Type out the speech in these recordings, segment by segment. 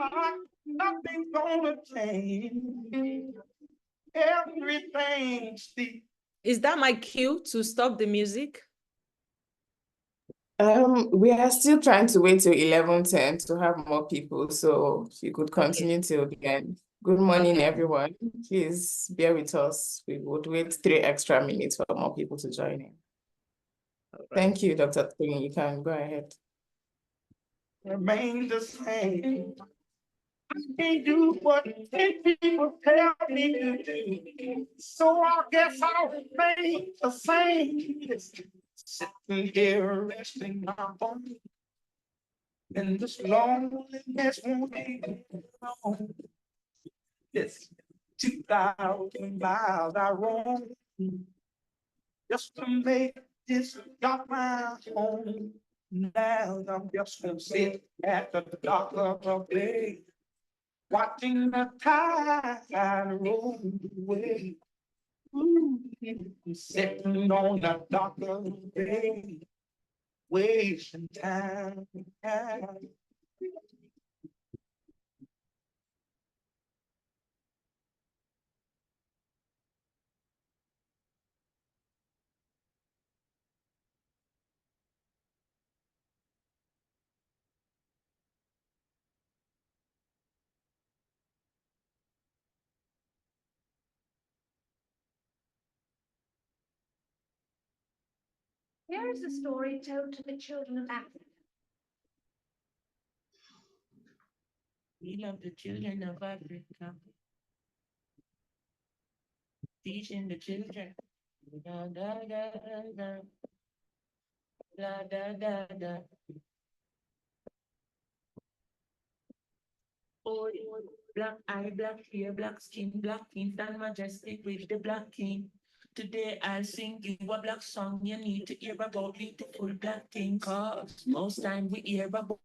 like nothing's gonna change. Everything's still. Is that my cue to stop the music? We are still trying to wait till 11:10 to have more people, so if you could continue till the end. Good morning, everyone. Please bear with us. We would wait 3 extra minutes for more people to join in. Right. Thank you, Dr. Twing. You can go ahead. Remain the same. I can't do what 10 people tell me to do. So I guess I'll remain the same. Sitting here resting my bones. And this loneliness won't be long. It's 2,000 miles I roam just to make this dock my home. Now I'm just gonna sit at the dock of the bay, watching the tide roll away. Ooh, sitting on the dock of the bay, wasting time. Here is a story told to the children of Africa. We love the children of Africa. Teaching the children. Da, da, da, da, da, da, da, da. Oh, black eye, black hair, black skin, black king, stand majestic with the black king. Today I'll sing you a black song. You need to hear about beautiful black thing. Cause most time we hear about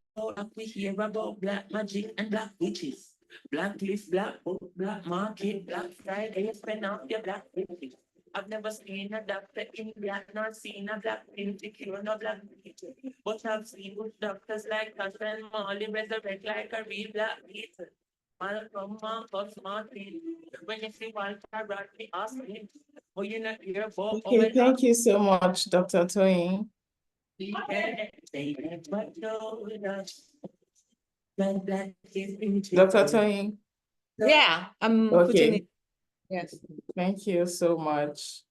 black magic and black witches. Black list, black book, black market, black Friday, spend off your black witches. I've never seen a doctor in black, nor seen a black beauty cure, no black beauty. But I've seen good doctors like us and Molly resurrect like a real black Peter. Malcolm, Marcus, Martin. When you see Walter Rodney, ask me. Oh, you're not here for. Okay, thank you so much, Dr. Toyin. Dr. Toyin. Yeah, I'm putting it. Yes. Thank you so much.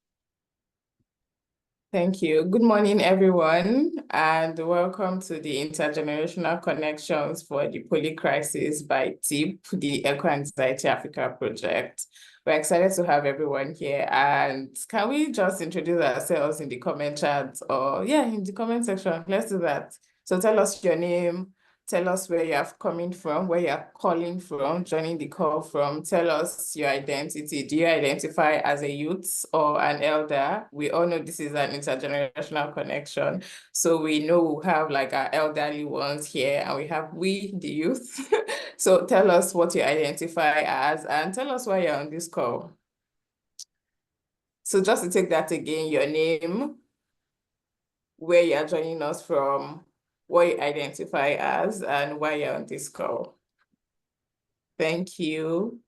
Thank you. Good morning, everyone, and welcome to the Intergenerational Connections for the Polycrisis by TEAP, the Eco-Anxiety Africa project. We're excited to have everyone here, and can we just introduce ourselves in the comment chat or in the comment section? Let's do that. So tell us your name, tell us where you're coming from, where you're calling from, joining the call from. Tell us your identity. Do you identify as a youth or an elder? We all know this is an intergenerational connection. So we know we have like our elderly ones here and we have the youth. So tell us what you identify as and tell us why you're on this call. So just to take that again, your name, where you're joining us from, what you identify as, and why you're on this call. Thank you.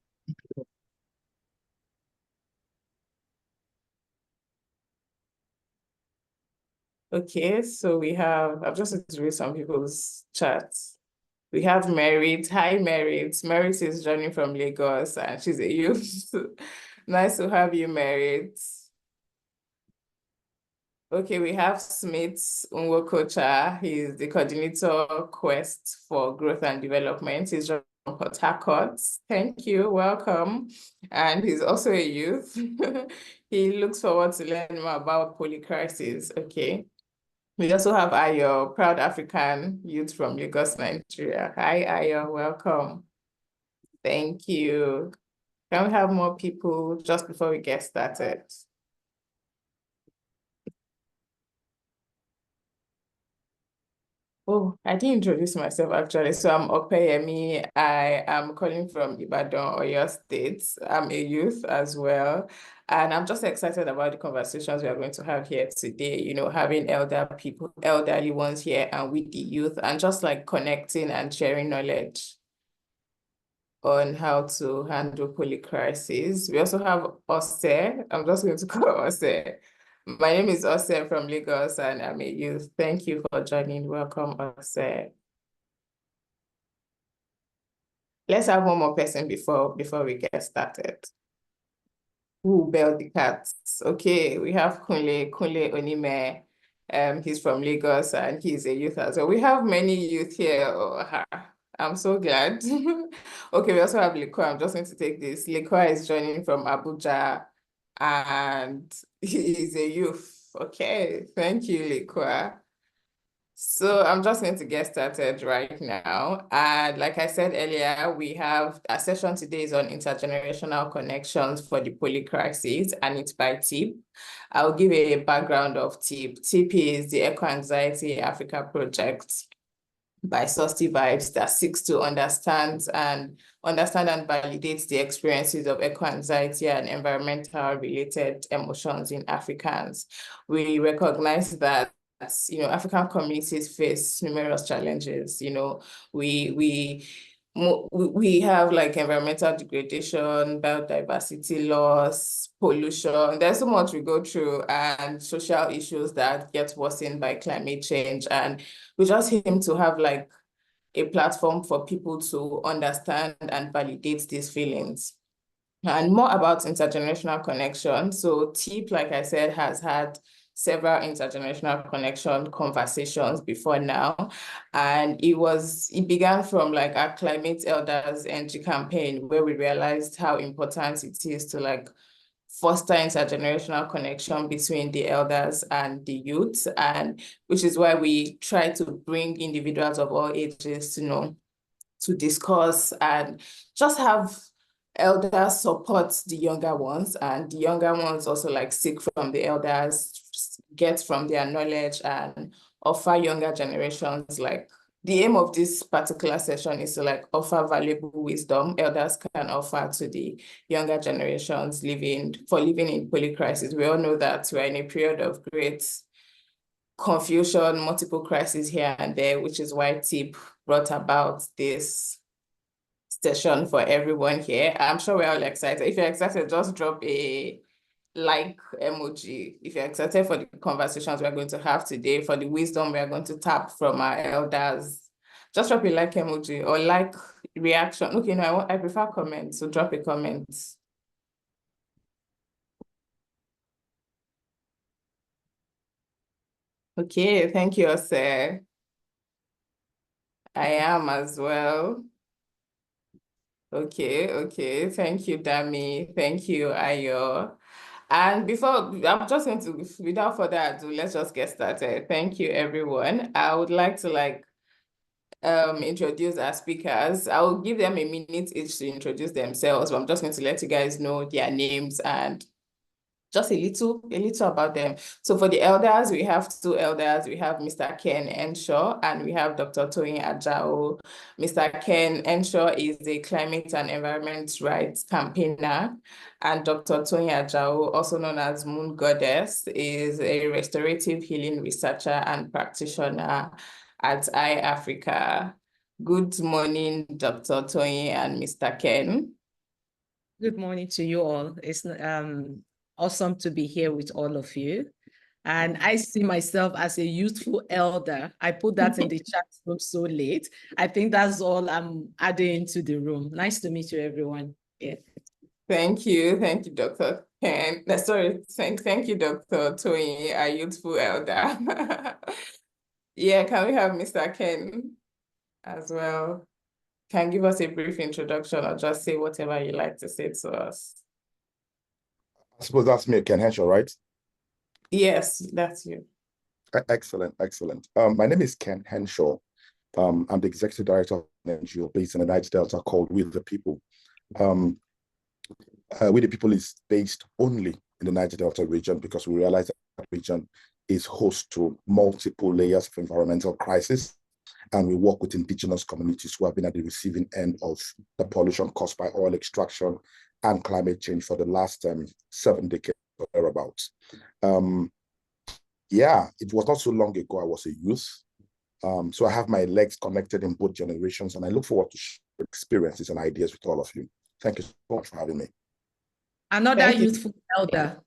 Okay, so we have, I've just read some people's chats. We have Merit. Hi, Merit. Merit is joining from Lagos and she's a youth. Nice to have you, Merit. Okay, we have Smith Unwokocha. He's the coordinator Quest for Growth and Development. He's from Port Harcourt. Thank you, welcome. And he's also a youth. He looks forward to learning more about Polycrisis. Okay. We also have Ayo, proud African youth from Lagos, Nigeria. Hi, Ayo, welcome. Thank you. Can we have more people just before we get started? Oh, I didn't introduce myself actually. So I'm Opeyemi. I am calling from Ibadan, Oyo State. I'm a youth as well. And I'm just excited about the conversations we are going to have here today, you know, having elderly ones here and with the youth and just like connecting and sharing knowledge. on how to handle polycrisis. We also have Ose. I'm just going to call Ose. My name is Ose from Lagos, and I'm a youth. Thank you for joining. Welcome, Ose. Let's have one more person before we get started. Who bailed the cats? Okay, we have Kunle Onime. He's from Lagos and he's a youth as well. We have many youth here. Oh, I'm so glad. Okay, we also have Lekwa. I'm just going to take this. Lekwa is joining from Abuja and he is a youth. Okay, thank you, Lekwa. So I'm just going to get started right now. And like I said earlier, we have a session today is on intergenerational connections for the polycrisis, and it's by TEAP. I'll give a background of TEAP. TEAP is the Eco-Anxiety Africa project by Susty Vibes that seeks to understand and validate the experiences of eco-anxiety and environmental related emotions in Africans. We recognize that African communities face numerous challenges. We have like environmental degradation, biodiversity loss, pollution. There's so much we go through, and social issues that get worsened by climate change. And we just aim to have like a platform for people to understand and validate these feelings. And more about intergenerational connection. So TEAP, like I said, has had several intergenerational connection conversations before now. And it began from like our Climate Elders NG campaign, where we realized how important it is to like foster intergenerational connection between the elders and the youth, and which is why we try to bring individuals of all ages to discuss and just have elders support the younger ones, and the younger ones also like seek from the elders, get from their knowledge, and offer younger generations like the aim of this particular session is to like offer valuable wisdom elders can offer to the younger generations living in polycrisis. We all know that we're in a period of great confusion, multiple crises here and there, which is why TEAP brought about this session for everyone here. I'm sure we're all excited. If you're excited, just drop a like emoji. If you're excited for the conversations we're going to have today, for the wisdom we're going to tap from our elders, just drop a like emoji or like reaction. Okay, no, I prefer comments, so drop a comment. Okay, thank you, Ose. I am as well. Okay. Thank you, Dami. Thank you, Ayo. And I'm just going to, without further ado, let's just get started. Thank you, everyone. I would like to introduce our speakers. I'll give them a minute each to introduce themselves, but I'm just going to let you guys know their names and just a little about them. So for the elders, we have two elders. We have Mr. Ken Enshaw and we have Dr. Toyin Ajao. Mr. Ken Enshaw is a climate and environment rights campaigner, and Dr. Toyin Ajao, also known as Moon Goddess, is a restorative healing researcher and practitioner at iAfrica. Good morning, Dr. Toyin and Mr. Ken. Good morning to you all. It's awesome to be here with all of you. And I see myself as a youthful elder. I put that in the chat room so late. I think that's all I'm adding to the room. Nice to meet you, everyone. Yeah. Thank you, Dr. Ken. Sorry, thank you, Dr. Toyin, a youthful elder. Yeah, can we have Mr. Ken as well? Can give us a brief introduction or just say whatever you like to say to us. I suppose that's me, Ken Henshaw, right? Yes, that's you. Excellent. My name is Ken Henshaw. I'm the executive director of an NGO based in the Niger Delta called We the People. We the People is based only in the Niger Delta region because we realize that region is host to multiple layers of environmental crisis. And we work with indigenous communities who have been at the receiving end of the pollution caused by oil extraction and climate change for the last 7 decades or thereabouts. Yeah, it was not so long ago I was a youth. So I have my legs connected in both generations, and I look forward to share experiences and ideas with all of you. Thank you so much for having me. Another Thank you. youthful elder.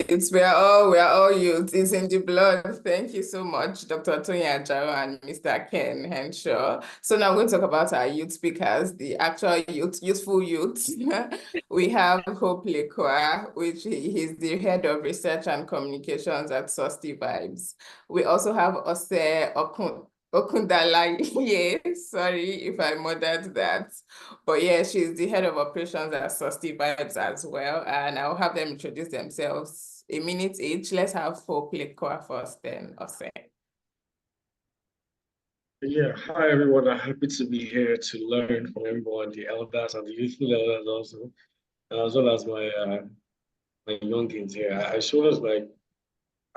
We're all youth. It's in the blood. Thank you so much, Dr. Tony Ajaro and Mr. Ken Henshaw. So now I'm going to talk about our youth speakers, the actual youthful youth. We have Hope Lekwa, which he's the head of research and communications at Susty Vibes. We also have Ose Okundala, yes, sorry if I murdered that. But yeah, she's the head of operations at Susty Vibes as well. And I'll have them introduce themselves a minute each. Let's have Hope Lekwa first, then Ose. Yeah, hi everyone. I'm happy to be here to learn from everyone, the elders and the youthful elders also, as well as my youngins here. I feel as like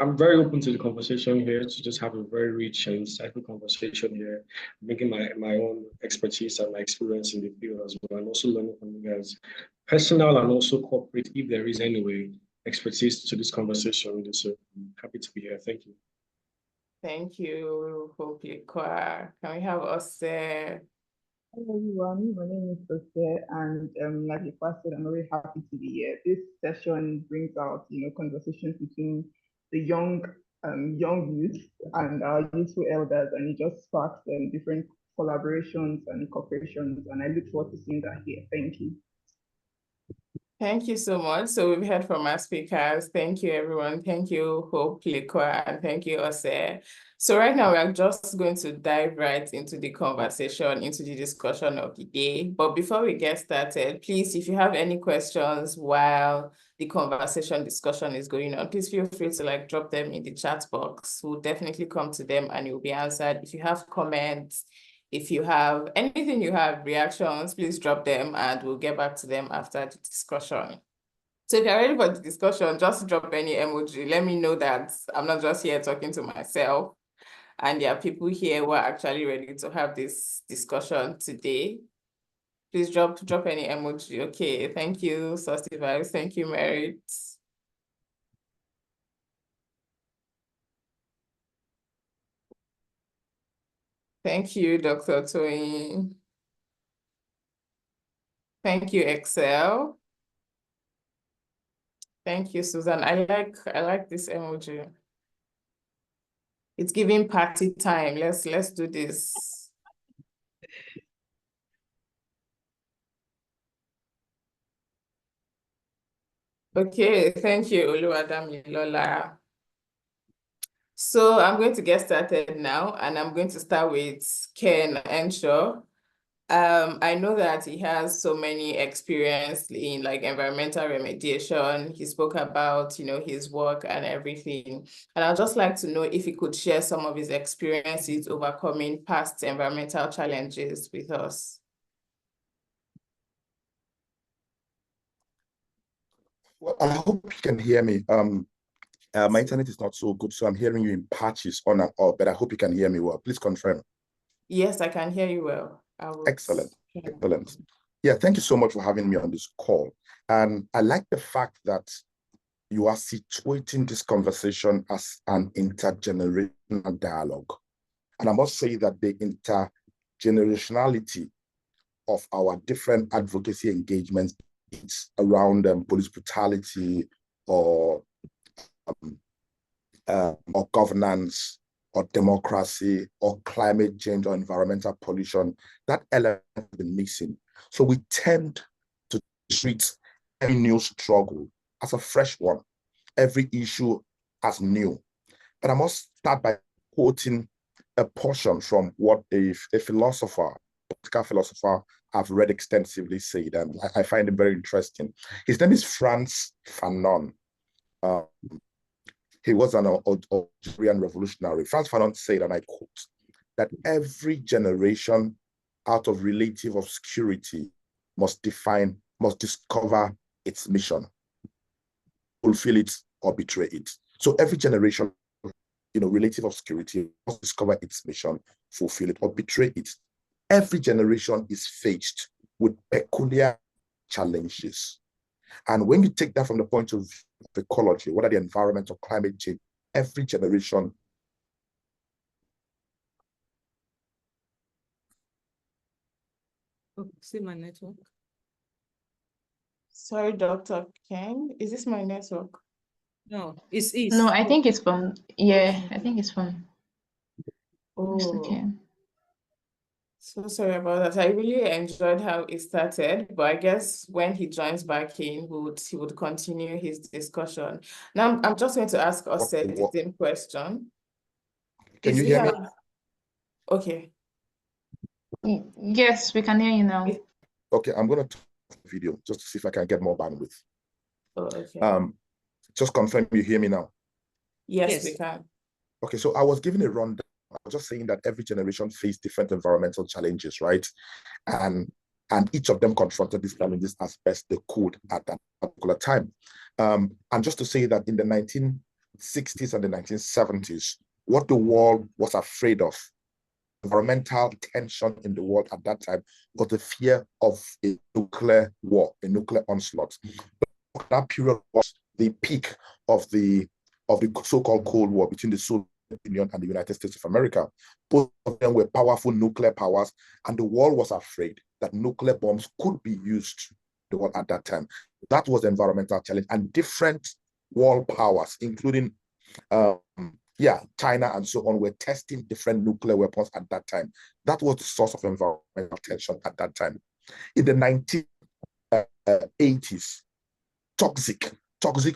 I'm very open to the conversation here, to just have a very rich and insightful conversation here, bringing my own expertise and my experience in the field as well, and also learning from you guys, personal and also corporate, if there is any way, expertise to this conversation. So I'm happy to be here. Thank you. Thank you, Hope Lekwa. Can we have Ose? Hello everyone, my name is Ose, and like Lekwa said, I'm very happy to be here. This session brings out, conversations between the young youth and our youthful elders, and it just sparks different collaborations and cooperations, and I look forward to seeing that here. Thank you. Thank you so much. So we've heard from our speakers. Thank you, everyone. Thank you, Hope Lekwa, and thank you, Ose. So right now, we're just going to dive right into the conversation, into the discussion of the day. But before we get started, please, if you have any questions while the discussion is going on, please feel free to drop them in the chat box. We'll definitely come to them and you'll be answered. If you have comments, if you have anything you have, reactions, please drop them and we'll get back to them after the discussion. So if you're ready for the discussion, just drop any emoji. Let me know that I'm not just here talking to myself and there are people here who are actually ready to have this discussion today. Please drop any emoji. Okay, thank you, Susty Vibes. Thank you, Merit. Thank you, Dr. Tony. Thank you, Excel. Thank you, Susan. I like this emoji. It's giving party time. Let's do this. Okay, thank you, Oluwadamilola. So I'm going to get started now, and I'm going to start with Ken Henshaw. I know that he has so many experience in environmental remediation. He spoke about, his work and everything. And I'd just like to know if he could share some of his experiences overcoming past environmental challenges with us. Well, I hope you can hear me. My internet is not so good, so I'm hearing you in patches on and off, but I hope you can hear me well. Please confirm. Yes, I can hear you well. Excellent. Excellent. Yeah, thank you so much for having me on this call. And I like the fact that you are situating this conversation as an intergenerational dialogue. And I must say that the intergenerationality of our different advocacy engagements around police brutality or governance or democracy or climate change or environmental pollution, that element has been missing. So we tend to treat any new struggle as a fresh one, every issue as new. But I must start by quoting a portion from what a philosopher, political philosopher I've read extensively said, and I find it very interesting. His name is Frantz Fanon. He was an Algerian revolutionary. Frantz Fanon said, and I quote, that every generation out of relative obscurity must discover its mission, fulfill it or betray it. So every generation, relative obscurity must discover its mission, fulfill it or betray it. Every generation is faced with peculiar challenges. And when you take that from the point of view of ecology, whether the environment or climate change, every generation. Oh, see my network. Sorry, Dr. Ken, is this my network? No, it's East. No, I think it's from, yeah, I think it's from Mr. Oh, Ken. so sorry about that. I really enjoyed how it started, but I guess when he joins back in, he would continue his discussion. Now, I'm just going to ask us the same question. Can you hear me? Okay. Yes, we can hear you now. Okay, I'm going to turn off the video just to see if I can get more bandwidth. Oh, okay. Just confirm you hear me now. Yes, we can. Okay, so I was giving a rundown. I was just saying that every generation faced different environmental challenges, right? And each of them confronted these challenges as best they could at that particular time. And just to say that in the 1960s and the 1970s, what the world was afraid of, environmental tension in the world at that time, was the fear of a nuclear war, a nuclear onslaught. But that period was the peak of the so-called Cold War between the Soviet Union and the United States of America. Both of them were powerful nuclear powers, and the world was afraid that nuclear bombs could be used in the world at that time. That was the environmental challenge, and different world powers, including China and so on, were testing different nuclear weapons at that time. That was the source of environmental tension at that time. In the 1980s, toxic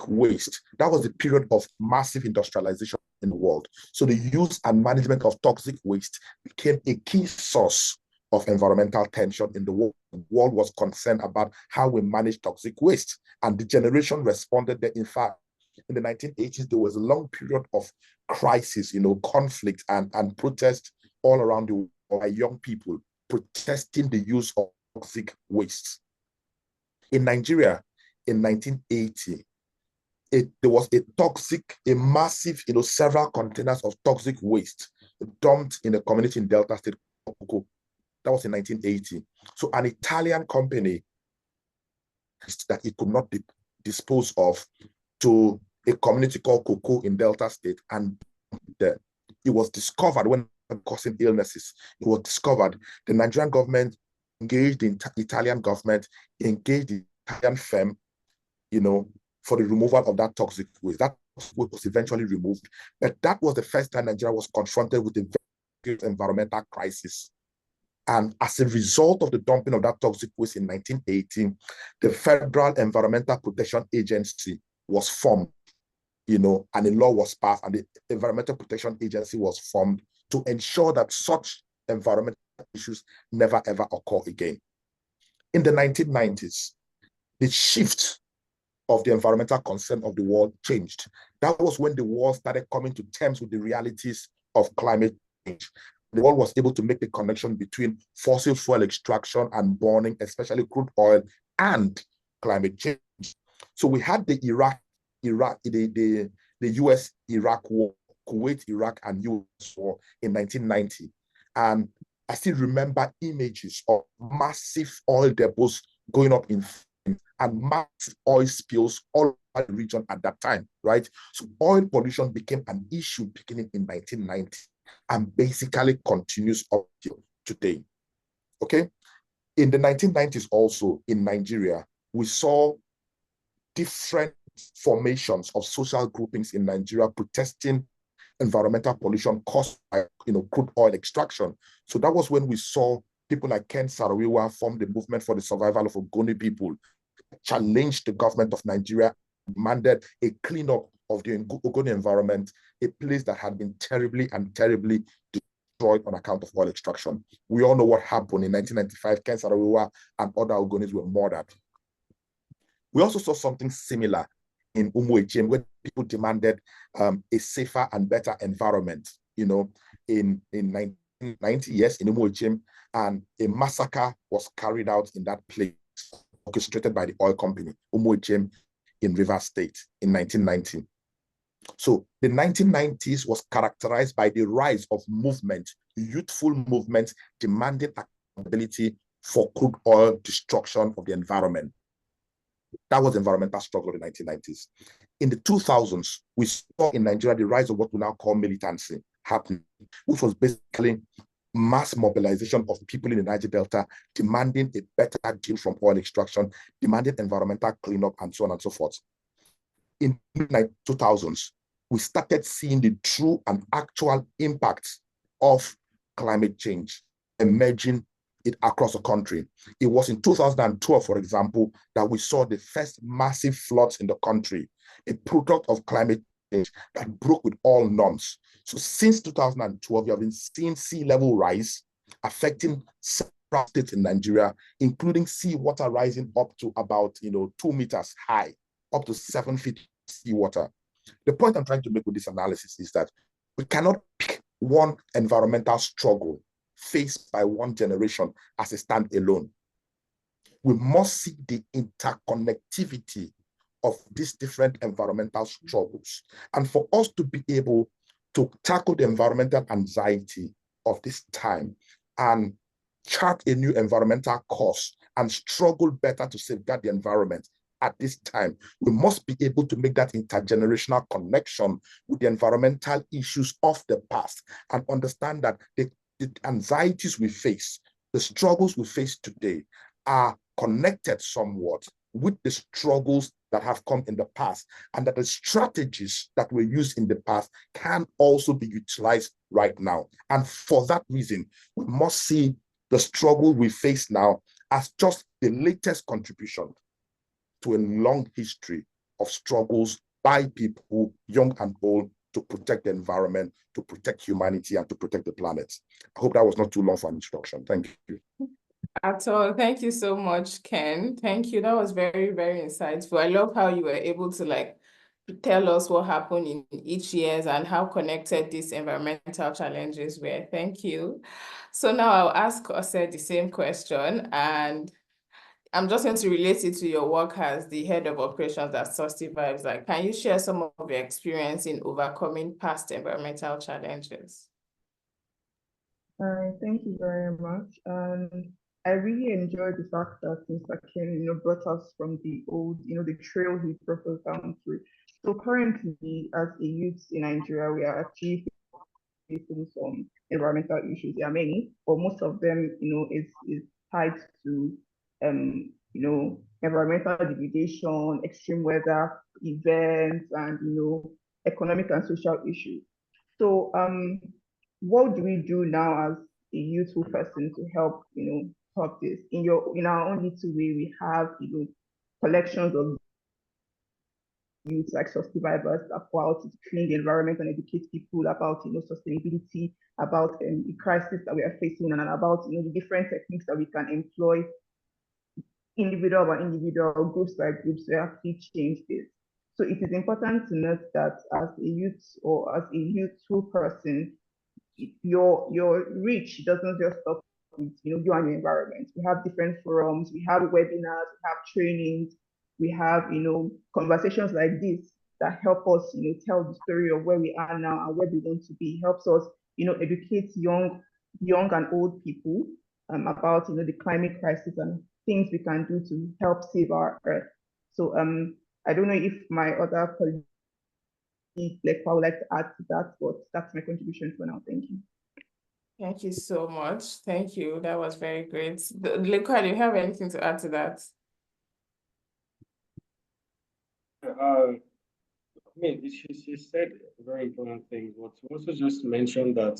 waste, that was the period of massive industrialization in the world. So the use and management of toxic waste became a key source of environmental tension in the world. The world was concerned about how we manage toxic waste, and the generation responded that, in fact, in the 1980s, there was a long period of crisis, conflict and protest all around the world by young people protesting the use of toxic waste. In Nigeria, in 1980, there was a massive, several containers of toxic waste dumped in a community in Delta State. That was in 1980. So an Italian company that it could not dispose of to a community called Cocoa in Delta State, and it was discovered when causing illnesses. It was discovered. The Nigerian government engaged the Italian government, engaged the Italian firm, for the removal of that toxic waste. That was eventually removed. But that was the first time Nigeria was confronted with a very great environmental crisis. And as a result of the dumping of that toxic waste in 1980, the Federal Environmental Protection Agency was formed, and a law was passed, and the Environmental Protection Agency was formed to ensure that such environmental issues never ever occur again. In the 1990s, the shift of the environmental concern of the world changed. That was when the world started coming to terms with the realities of climate change. The world was able to make the connection between fossil fuel extraction and burning, especially crude oil, and climate change. So we had the US-Iraq war, Kuwait-Iraq and US war in 1990. And I still remember images of massive oil depots going up in flames and massive oil spills all over the region at that time, right? So oil pollution became an issue beginning in 1990 and basically continues up till today, okay? In the 1990s also, in Nigeria, we saw different formations of social groupings in Nigeria protesting environmental pollution caused by crude oil extraction. So that was when we saw people like Ken Saro-Wiwa form the movement for the survival of Ogoni people, challenged the government of Nigeria, demanded a cleanup of the Ogoni environment, a place that had been terribly destroyed on account of oil extraction. We all know what happened in 1995. Ken Saro-Wiwa and other Ogonis were murdered. We also saw something similar in Umuechem, where people demanded a safer and better environment, in 1990, yes, in Umuechem, and a massacre was carried out in that place, orchestrated by the oil company, Umuechem, in Rivers State in 1990. So the 1990s was characterized by the rise of movement, youthful movements demanding accountability for crude oil destruction of the environment. That was the environmental struggle in the 1990s. In the 2000s, we saw in Nigeria the rise of what we now call militancy happening, which was basically mass mobilization of people in the Niger Delta demanding a better deal from oil extraction, demanding environmental cleanup, and so on and so forth. In the 2000s, we started seeing the true and actual impacts of climate change emerging across the country. It was in 2012, for example, that we saw the first massive floods in the country, a product of climate change that broke with all norms. So since 2012, we have been seeing sea level rise affecting several states in Nigeria, including seawater rising up to about 2 meters high, up to 7 feet seawater. The point I'm trying to make with this analysis is that we cannot pick one environmental struggle faced by one generation as a standalone. We must see the interconnectivity of these different environmental struggles. And for us to be able to tackle the environmental anxiety of this time and chart a new environmental course and struggle better to safeguard the environment at this time, we must be able to make that intergenerational connection with the environmental issues of the past and understand that the anxieties we face, the struggles we face today are connected somewhat with the struggles that have come in the past, and that the strategies that were used in the past can also be utilized right now. And for that reason, we must see the struggle we face now as just the latest contribution to a long history of struggles by people, young and old, to protect the environment, to protect humanity, and to protect the planet. I hope that was not too long for an introduction. Thank you. At all. Thank you so much, Ken. Thank you. That was very, very insightful. I love how you were able to tell us what happened in each years and how connected these environmental challenges were. Thank you. So now I'll ask Ose the same question, and I'm just going to relate it to your work as the head of operations at Susty Vibes. Can you share some of your experience in overcoming past environmental challenges? Thank you very much. I really enjoyed the fact that Mr. Ken, brought us from the old, the trail he brought us down through. So currently, as a youth in Nigeria, we are actually facing some environmental issues. There are many, but most of them, is tied to, environmental degradation, extreme weather events, and economic and social issues. So, what do we do now as a youthful person to help, help this? In our own little way, we have, collections of youth like Susty Vibers that go out to clean the environment and educate people about, sustainability, about the crisis that we are facing, and about, the different techniques that we can employ, individual by individual, groups by groups, to actually change this. So it is important to note that as a youth or as a youthful person, your reach doesn't just stop with you and your environment. We have different forums, we have webinars, we have trainings, we have conversations like this that help us tell the story of where we are now and where we want to be. It helps us educate young and old people about the climate crisis and things we can do to help save our earth. So I don't know if my other colleagues I would like to add to that, but that's my contribution for now. Thank you. Thank you so much. Thank you. That was very great. Lekwa, do you have anything to add to that? She said very important things, but she also just mentioned that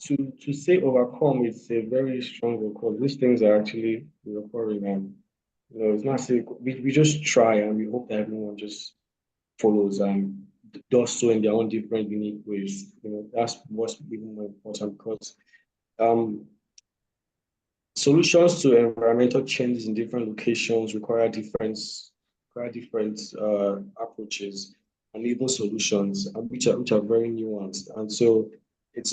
to say overcome, it's a very strong word, because these things are actually recurring, and it's not say we just try and we hope that everyone just follows and does so in their own different unique ways. That's what's even more important, because solutions to environmental changes in different locations require different approaches and even solutions, which are very nuanced. And so it's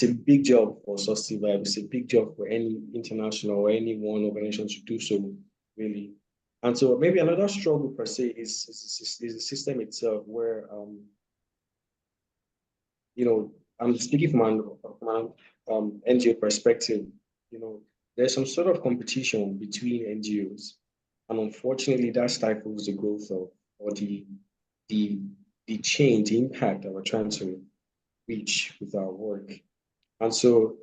a big job for Susty Vibes. It's a big job for any international or any one organization to do so, really. And so maybe another struggle per se is the system itself, where I'm speaking from an NGO perspective. there's some sort of competition between NGOs. And unfortunately, that stifles the growth of, or the change, the impact that we're trying to reach with our work. And so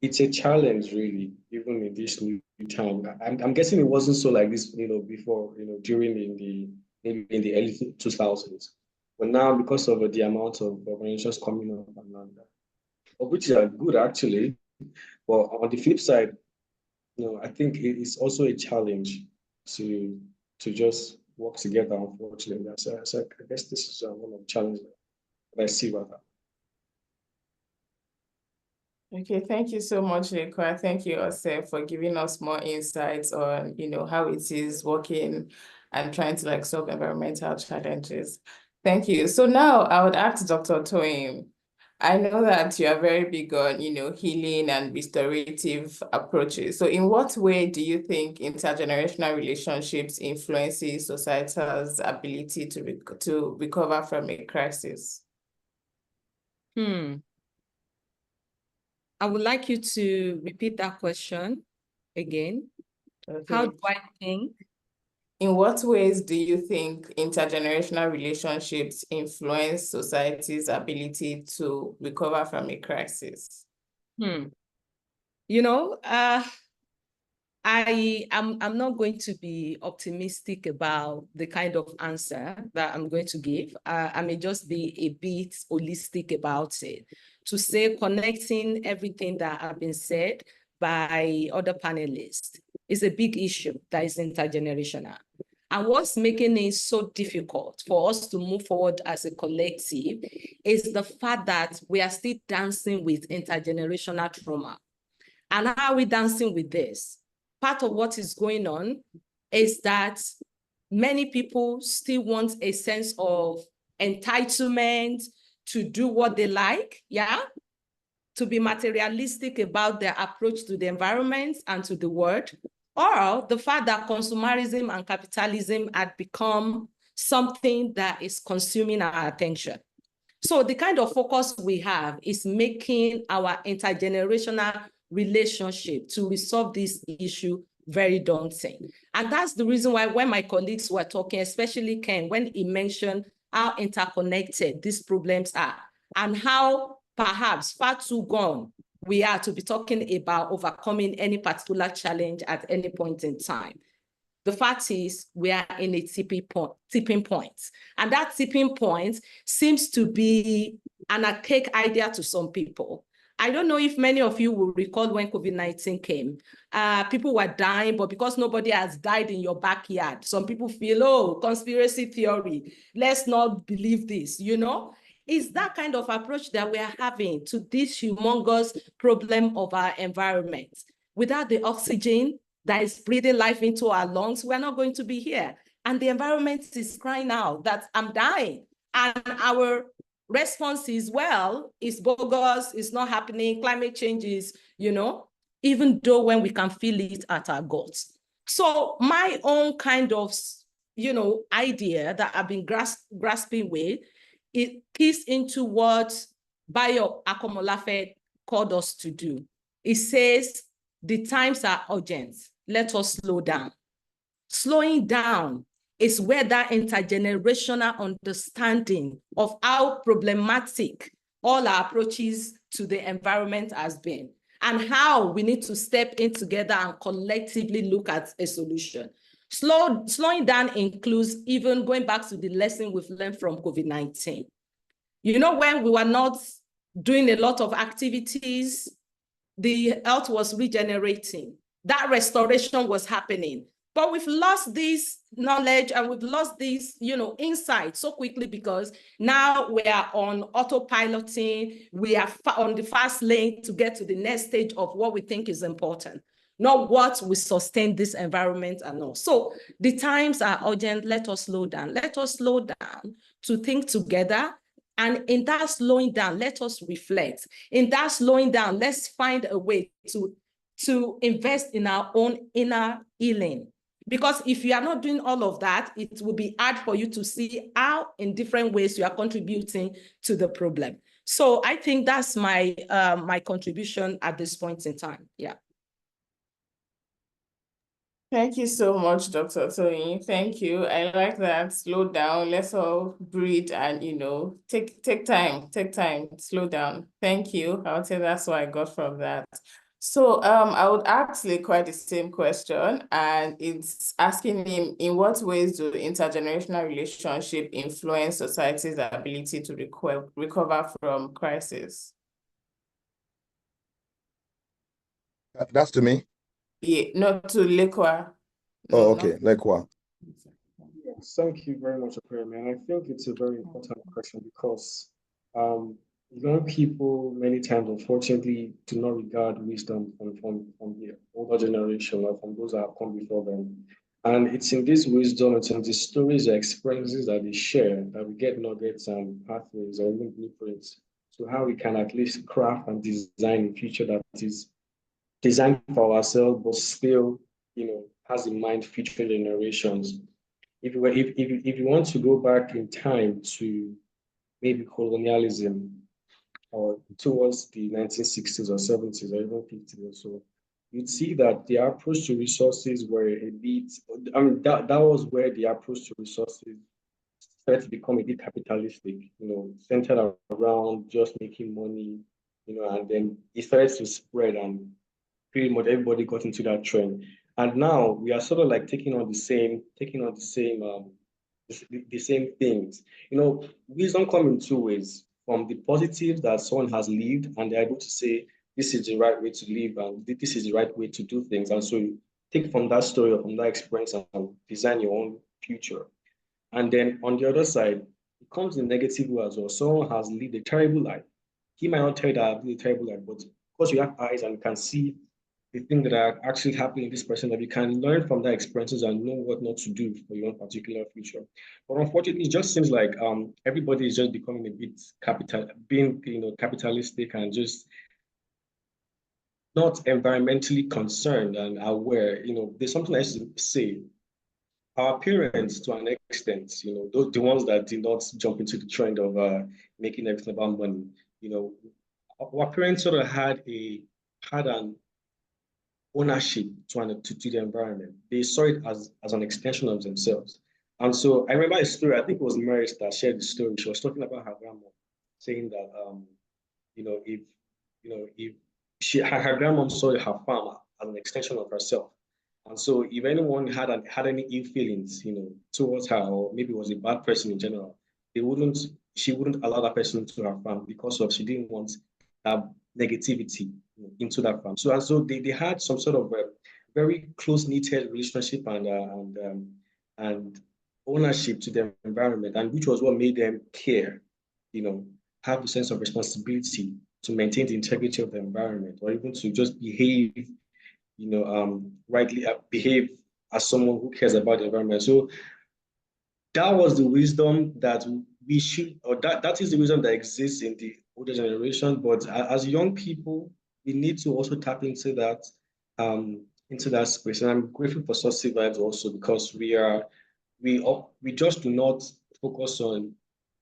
it's a challenge, really, even in this new time. I'm guessing it wasn't so like this, before, during maybe in the early 2000s. But now, because of the amount of organizations coming up and which are good actually, but on the flip side, I think it's also a challenge to just work together. Unfortunately, so I guess this is one of the challenges that I see about that. Okay, thank you so much, Lekwa. Thank you, Ose, for giving us more insights on, how it is working and trying to solve environmental challenges. Thank you. So now I would ask Dr. Toyim. I know that you are very big on, healing and restorative approaches. So in what way do you think intergenerational relationships influences society's ability to recover from a crisis? I would like you to repeat that question again. Okay. How do I think? In what ways do you think intergenerational relationships influence society's ability to recover from a crisis? I'm not going to be optimistic about the kind of answer that I'm going to give. I may just be a bit holistic about it. To say connecting everything that have been said by other panelists is a big issue that is intergenerational. And what's making it so difficult for us to move forward as a collective is the fact that we are still dancing with intergenerational trauma. And how are we dancing with this? Part of what is going on is that many people still want a sense of entitlement to do what they like, to be materialistic about their approach to the environment and to the world, or the fact that consumerism and capitalism had become something that is consuming our attention. So the kind of focus we have is making our intergenerational relationship to resolve this issue very daunting. And that's the reason why when my colleagues were talking, especially Ken, when he mentioned how interconnected these problems are and how perhaps far too gone we are to be talking about overcoming any particular challenge at any point in time. The fact is we are in a tipping point. And that tipping point seems to be an archaic idea to some people. I don't know if many of you will recall when COVID-19 came. People were dying, but because nobody has died in your backyard, some people feel, oh, conspiracy theory, let's not believe this, Is that kind of approach that we are having to this humongous problem of our environment. Without the oxygen that is breathing life into our lungs, we're not going to be here. And the environment is crying out that I'm dying. And our response is, well, it's bogus, it's not happening, climate change is, even though when we can feel it at our guts. So my own kind of, idea that I've been grasping with, it keys into what Bayo Akomolafe called us to do. It says, the times are urgent. Let us slow down. Slowing down is where that intergenerational understanding of how problematic all our approaches to the environment has been and how we need to step in together and collectively look at a solution. Slowing down includes even going back to the lesson we've learned from COVID-19. When we were not doing a lot of activities, the earth was regenerating. That restoration was happening. But we've lost this knowledge and we've lost this, insight so quickly because now we are on autopiloting. We are on the fast lane to get to the next stage of what we think is important, not what will sustain this environment and all. So the times are urgent. Let us slow down. Let us slow down to think together. And in that slowing down, let us reflect. In that slowing down, let's find a way to invest in our own inner healing. Because if you are not doing all of that, it will be hard for you to see how in different ways you are contributing to the problem. So I think that's my my contribution at this point in time. Yeah. Thank you so much, Dr. Tony. Thank you. I like that. Slow down. Let's all breathe and, take time, slow down. Thank you. I would say that's what I got from that. So I would ask quite the same question, and it's asking him, in what ways do intergenerational relationship influence society's ability to recover from crisis? That's to me. Yeah, not to Lekwa. Oh, okay. Lekwa. Yes, thank you very much, man. I think it's a very important question because young people many times, unfortunately, do not regard wisdom from the older generation or from those that have come before them. And it's in this wisdom, it's in the stories or experiences that they share that we get nuggets and pathways or even blueprints to how we can at least craft and design a future that is designed for ourselves, but still, has in mind future generations. If you want to go back in time to maybe colonialism or towards the 1960s or 70s or even 50s or so, you'd see that the approach to resources were a bit, that was where the approach to resources started to become a bit capitalistic, centered around just making money, and then it started to spread and pretty much everybody got into that trend. And now we are sort of like taking on the same things. Wisdom comes in two ways. From the positives that someone has lived and they're able to say, this is the right way to live and this is the right way to do things. And so you take from that story or from that experience and design your own future. And then on the other side, it comes in negative way as well. Someone has lived a terrible life. He might not tell you that I've lived a terrible life, but because you have eyes and you can see the things that are actually happening in this person, that you can learn from their experiences and know what not to do for your own particular future. But unfortunately, it just seems like everybody is just becoming a bit capitalistic and just not environmentally concerned and aware. There's something I used to say. Our parents, to an extent, those the ones that did not jump into the trend of making everything about money, our parents sort of had an ownership to the environment. They saw it as an extension of themselves. And so I remember a story, I think it was Maris that shared the story. She was talking about her grandma, saying that if her grandma saw her farm as an extension of herself. And so if anyone had any ill feelings, towards her, or maybe was a bad person in general, she wouldn't allow that person to her farm because she didn't want that negativity into that farm. So they had some sort of a very close-knitted relationship and ownership to their environment, and which was what made them care, have a sense of responsibility to maintain the integrity of the environment, or even to just behave, rightly behave as someone who cares about the environment. So that was the wisdom that we should, or that is the wisdom that exists in the older generation. But as young people, we need to also tap into that space. And I'm grateful for Saucy Vibes also, because we just do not focus on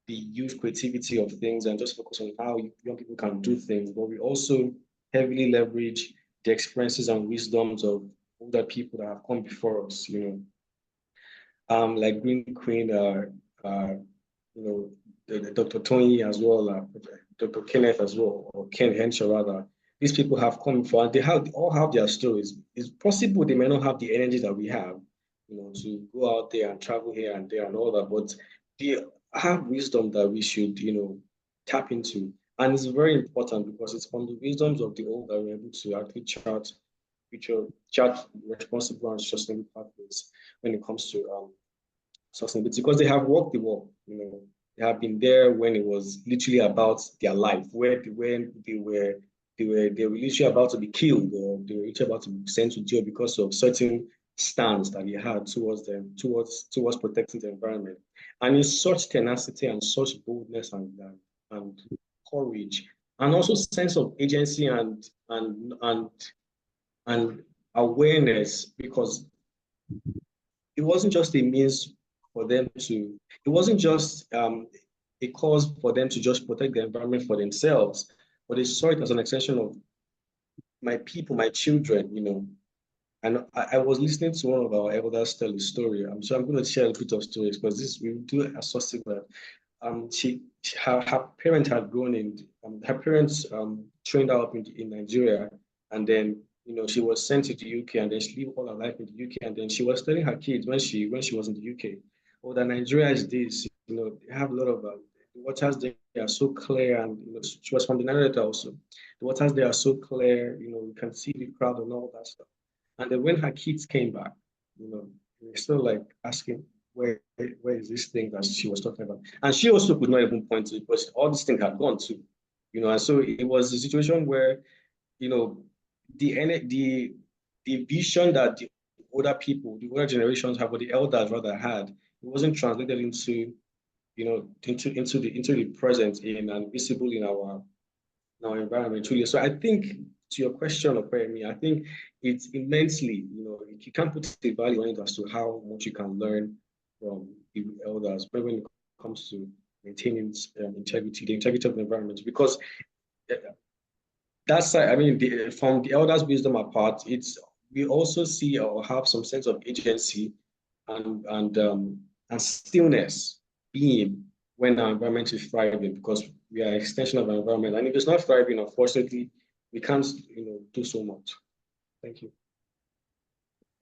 the youth creativity of things and just focus on how young people can do things, but we also heavily leverage the experiences and wisdoms of older people that have come before us, like Green Queen, Dr. Tony as well, Dr. Kenneth as well, or Ken Henshaw rather. These people have come before, and they all have their stories. It's possible they may not have the energy that we have, to go out there and travel here and there and all that, but they have wisdom that we should, tap into. And it's very important because it's from the wisdoms of the old that we're able to actually chart responsible and sustainable pathways when it comes to sustainability, because they have walked the walk. They have been there when it was literally about their life, when they were literally about to be killed, or they were literally about to be sent to jail because of certain stance that he had towards protecting the environment. And in such tenacity and such boldness and courage, and also sense of agency and awareness, because it wasn't just a means for them to, it wasn't just a cause for them to just protect the environment for themselves, but they saw it as an extension of my people, my children, And I was listening to one of our elders tell a story. So I'm going to share a bit of stories because we do a sourcing that her parents had grown in, her parents trained her up in Nigeria, and then she was sent to the UK, and then she lived all her life in the UK, and then she was telling her kids when she was in the UK, oh, that Nigeria is this, they have a lot of the waters there are so clear, and she was from the narrator also. The waters there are so clear, you can see the crowd and all that stuff. And then when her kids came back, they're still like asking, where is this thing that she was talking about? And she also could not even point to it because all this thing had gone to, and so it was a situation where, the vision that the older people, the older generations have, or the elders rather had, it wasn't translated into, into the present in and visible in our environment truly. So I think, to your question, Okwemi, I think it's immensely, you can't put a value on it as to how much you can learn from the elders, but when it comes to maintaining integrity, the integrity of the environment, because that's, from the elders' wisdom apart, we also see or have some sense of agency and stillness being when our environment is thriving, because we are an extension of our environment. And if it's not thriving, unfortunately, we can't, do so much. Thank you.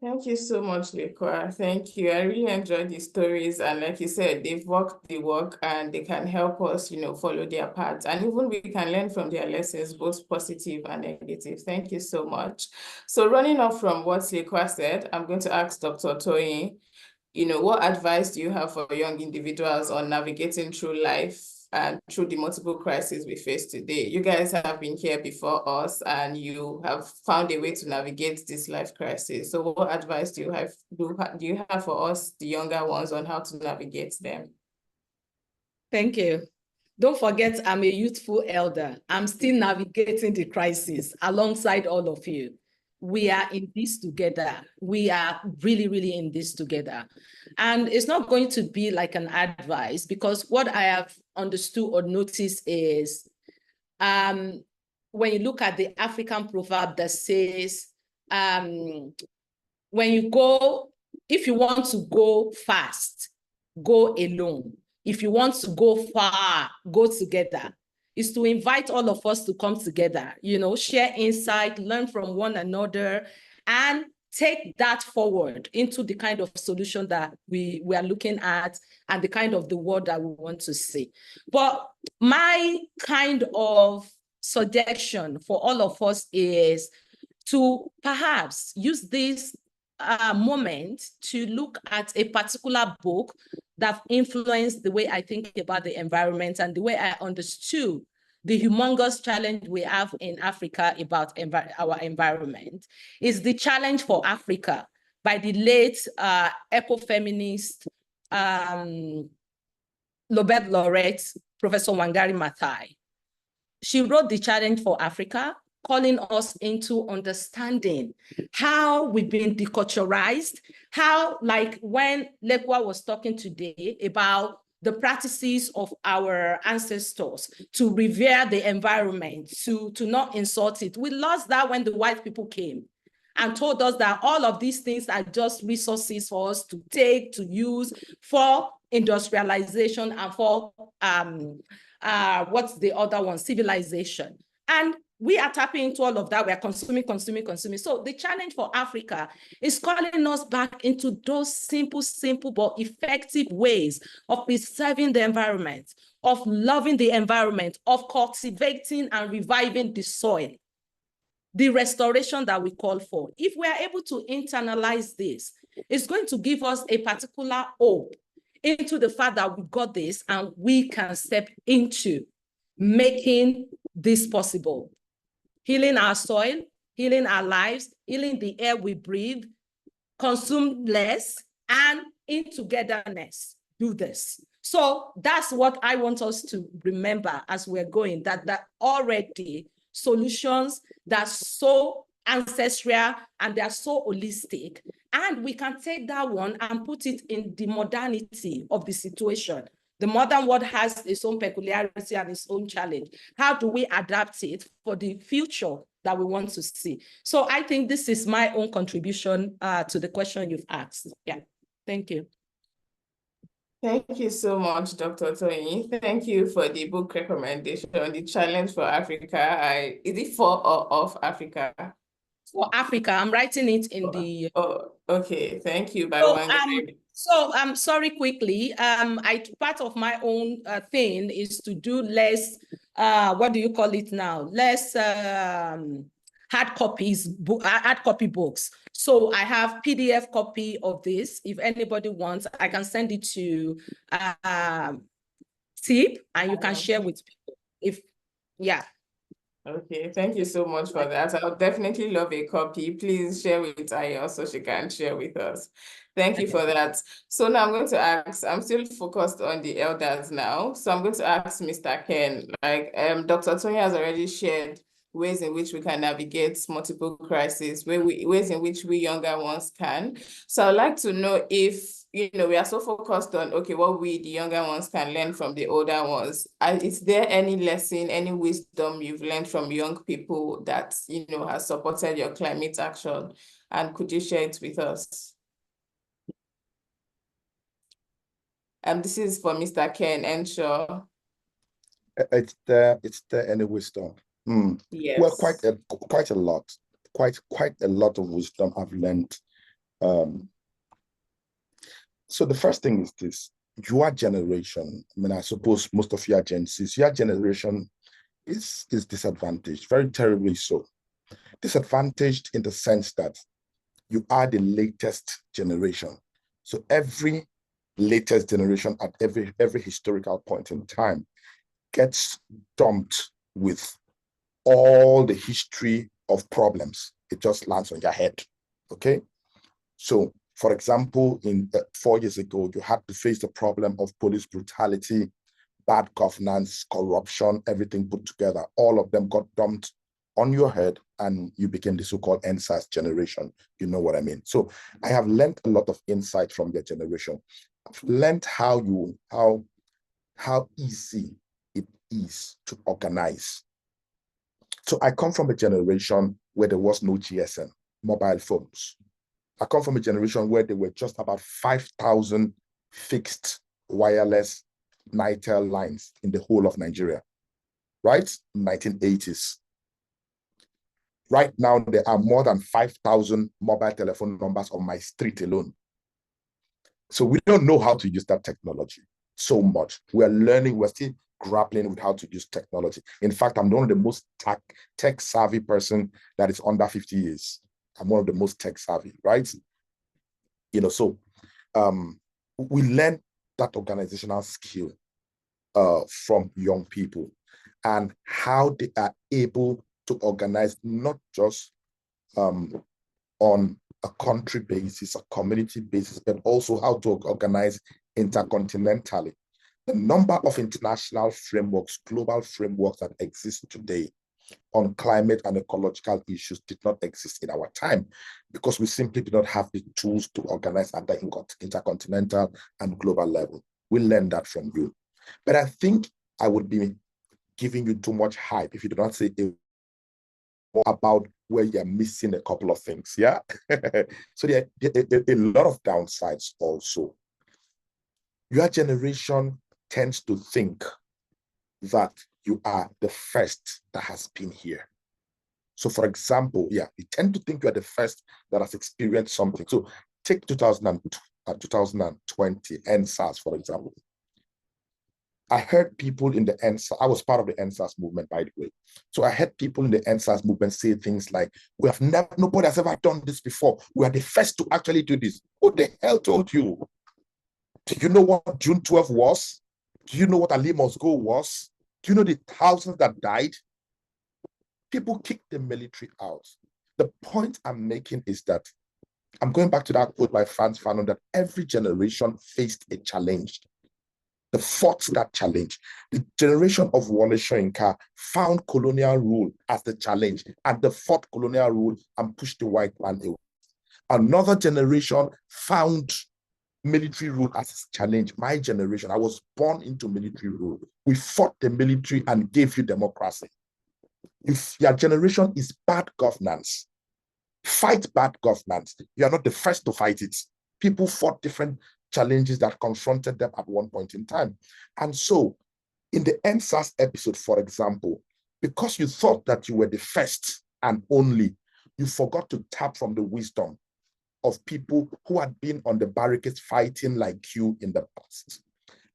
Thank you so much, Lekwa. Thank you. I really enjoyed the stories. And like you said, they've walked the walk and they can help us, follow their paths. And even we can learn from their lessons, both positive and negative. Thank you so much. So running off from what Lekwa said, I'm going to ask Dr. Toyin, what advice do you have for young individuals on navigating through life and through the multiple crises we face today? You guys have been here before us and you have found a way to navigate this life crisis. So what advice do you have for us, the younger ones, on how to navigate them? Thank you. Don't forget, I'm a youthful elder. I'm still navigating the crisis alongside all of you. We are in this together. We are really, really in this together. And it's not going to be like an advice, because what I have understood or noticed is when you look at the African proverb that says, when you go, if you want to go fast, go alone. If you want to go far, go together. Is to invite all of us to come together, share insight, learn from one another, and take that forward into the kind of solution that we are looking at and the kind of the world that we want to see. But my kind of suggestion for all of us is to perhaps use this moment to look at a particular book that influenced the way I think about the environment and the way I understood the humongous challenge we have in Africa about our environment. Is The Challenge for Africa by the late ecofeminist Nobel laureate, Professor Wangari Maathai. She wrote The Challenge for Africa, calling us into understanding how we've been deculturalized, how, like when Lekwa was talking today about the practices of our ancestors to revere the environment, to not insult it. We lost that when the white people came and told us that all of these things are just resources for us to take, to use for industrialization and for, what's the other one? Civilization. And we are tapping into all of that. We are consuming. So the challenge for Africa is calling us back into those simple but effective ways of preserving the environment, of loving the environment, of cultivating and reviving the soil. The restoration that we call for. If we are able to internalize this, it's going to give us a particular hope into the fact that we got this and we can step into making this possible. Healing our soil, healing our lives, healing the air we breathe, consume less, and in togetherness, do this. So that's what I want us to remember as we're going, that already solutions that are so ancestral and they're so holistic, and we can take that one and put it in the modernity of the situation. The modern world has its own peculiarity and its own challenge. How do we adapt it for the future that we want to see. So I think this is my own contribution to the question you've asked. Yeah, thank you. Thank you so much, Dr. Tony. Thank you for the book recommendation, The Challenge for Africa. Is it for or of Africa? For Africa, I'm writing it in the... Oh, okay, thank you. So I'm sorry, quickly. Part of my own thing is to do less, what do you call it now? Less hard copy books. So I have PDF copy of this. If anybody wants, I can send it to TEAP and you can share with people. Okay, thank you so much for that. I would definitely love a copy. Please share with Ayo so she can share with us. Thank you for that. So now I'm going to ask, I'm still focused on the elders now. So I'm going to ask Mr. Ken, Dr. Tony has already shared ways in which we can navigate multiple crises, ways in which we younger ones can. So I'd like to know if, we are so focused on, okay, what we, the younger ones, can learn from the older ones. Is there any lesson, any wisdom you've learned from young people that, has supported your climate action? And could you share it with us? This is for Mr. Ken Enshaw. It's there any wisdom? Yes. Well, quite a lot of wisdom I've learned. So the first thing is this: your generation, I suppose most of you are Gen Zs, your generation is disadvantaged, very terribly so. Disadvantaged in the sense that you are the latest generation. So every latest generation at every historical point in time gets dumped with all the history of problems. It just lands on your head, okay? So, for example, 4 years ago, you had to face the problem of police brutality, bad governance, corruption, everything put together. All of them got dumped on your head and you became the so-called NSAS generation. You know what I mean? So I have learned a lot of insight from their generation. I've learned how easy it is to organize. So I come from a generation where there was no GSM, mobile phones. I come from a generation where there were just about 5,000 fixed wireless NITEL lines in the whole of Nigeria, right? 1980s. Right now, there are more than 5,000 mobile telephone numbers on my street alone. So we don't know how to use that technology so much. We're learning, we're still grappling with how to use technology. In fact, I'm one of the most tech savvy person that is under 50 years. I'm one of the most tech savvy, right? So we learn that organizational skill from young people and how they are able to organize not just on a country basis, a community basis, but also how to organize intercontinentally. The number of international frameworks, global frameworks that exist today on climate and ecological issues did not exist in our time because we simply did not have the tools to organize at the intercontinental and global level. We learned that from you. But I think I would be giving you too much hype if you do not say about where you're missing a couple of things, yeah? So there are a lot of downsides also. Your generation tends to think that you are the first that has been here. So for example, you tend to think you are the first that has experienced something. So take 2020 NSAS, for example. I heard people in the NSAS, I was part of the NSAS movement, by the way. So I heard people in the NSAS movement say things like, nobody has ever done this before. We are the first to actually do this. Who the hell told you? Do you know what June 12 was? Do you know what Ali Moscow was? Do you know the thousands that died? People kicked the military out. The point I'm making is that I'm going back to that quote by Frantz Fanon that every generation faced a challenge. They fought that challenge. The generation of Wole Soyinka found colonial rule as the challenge, and they fought colonial rule and pushed the white man away. Another generation found military rule as its challenge. My generation, I was born into military rule. We fought the military and gave you democracy. If your generation is bad governance, fight bad governance. You are not the first to fight it. People fought different challenges that confronted them at one point in time. And so in the NSAS episode, for example, because you thought that you were the first and only, you forgot to tap from the wisdom of people who had been on the barricades fighting like you in the past.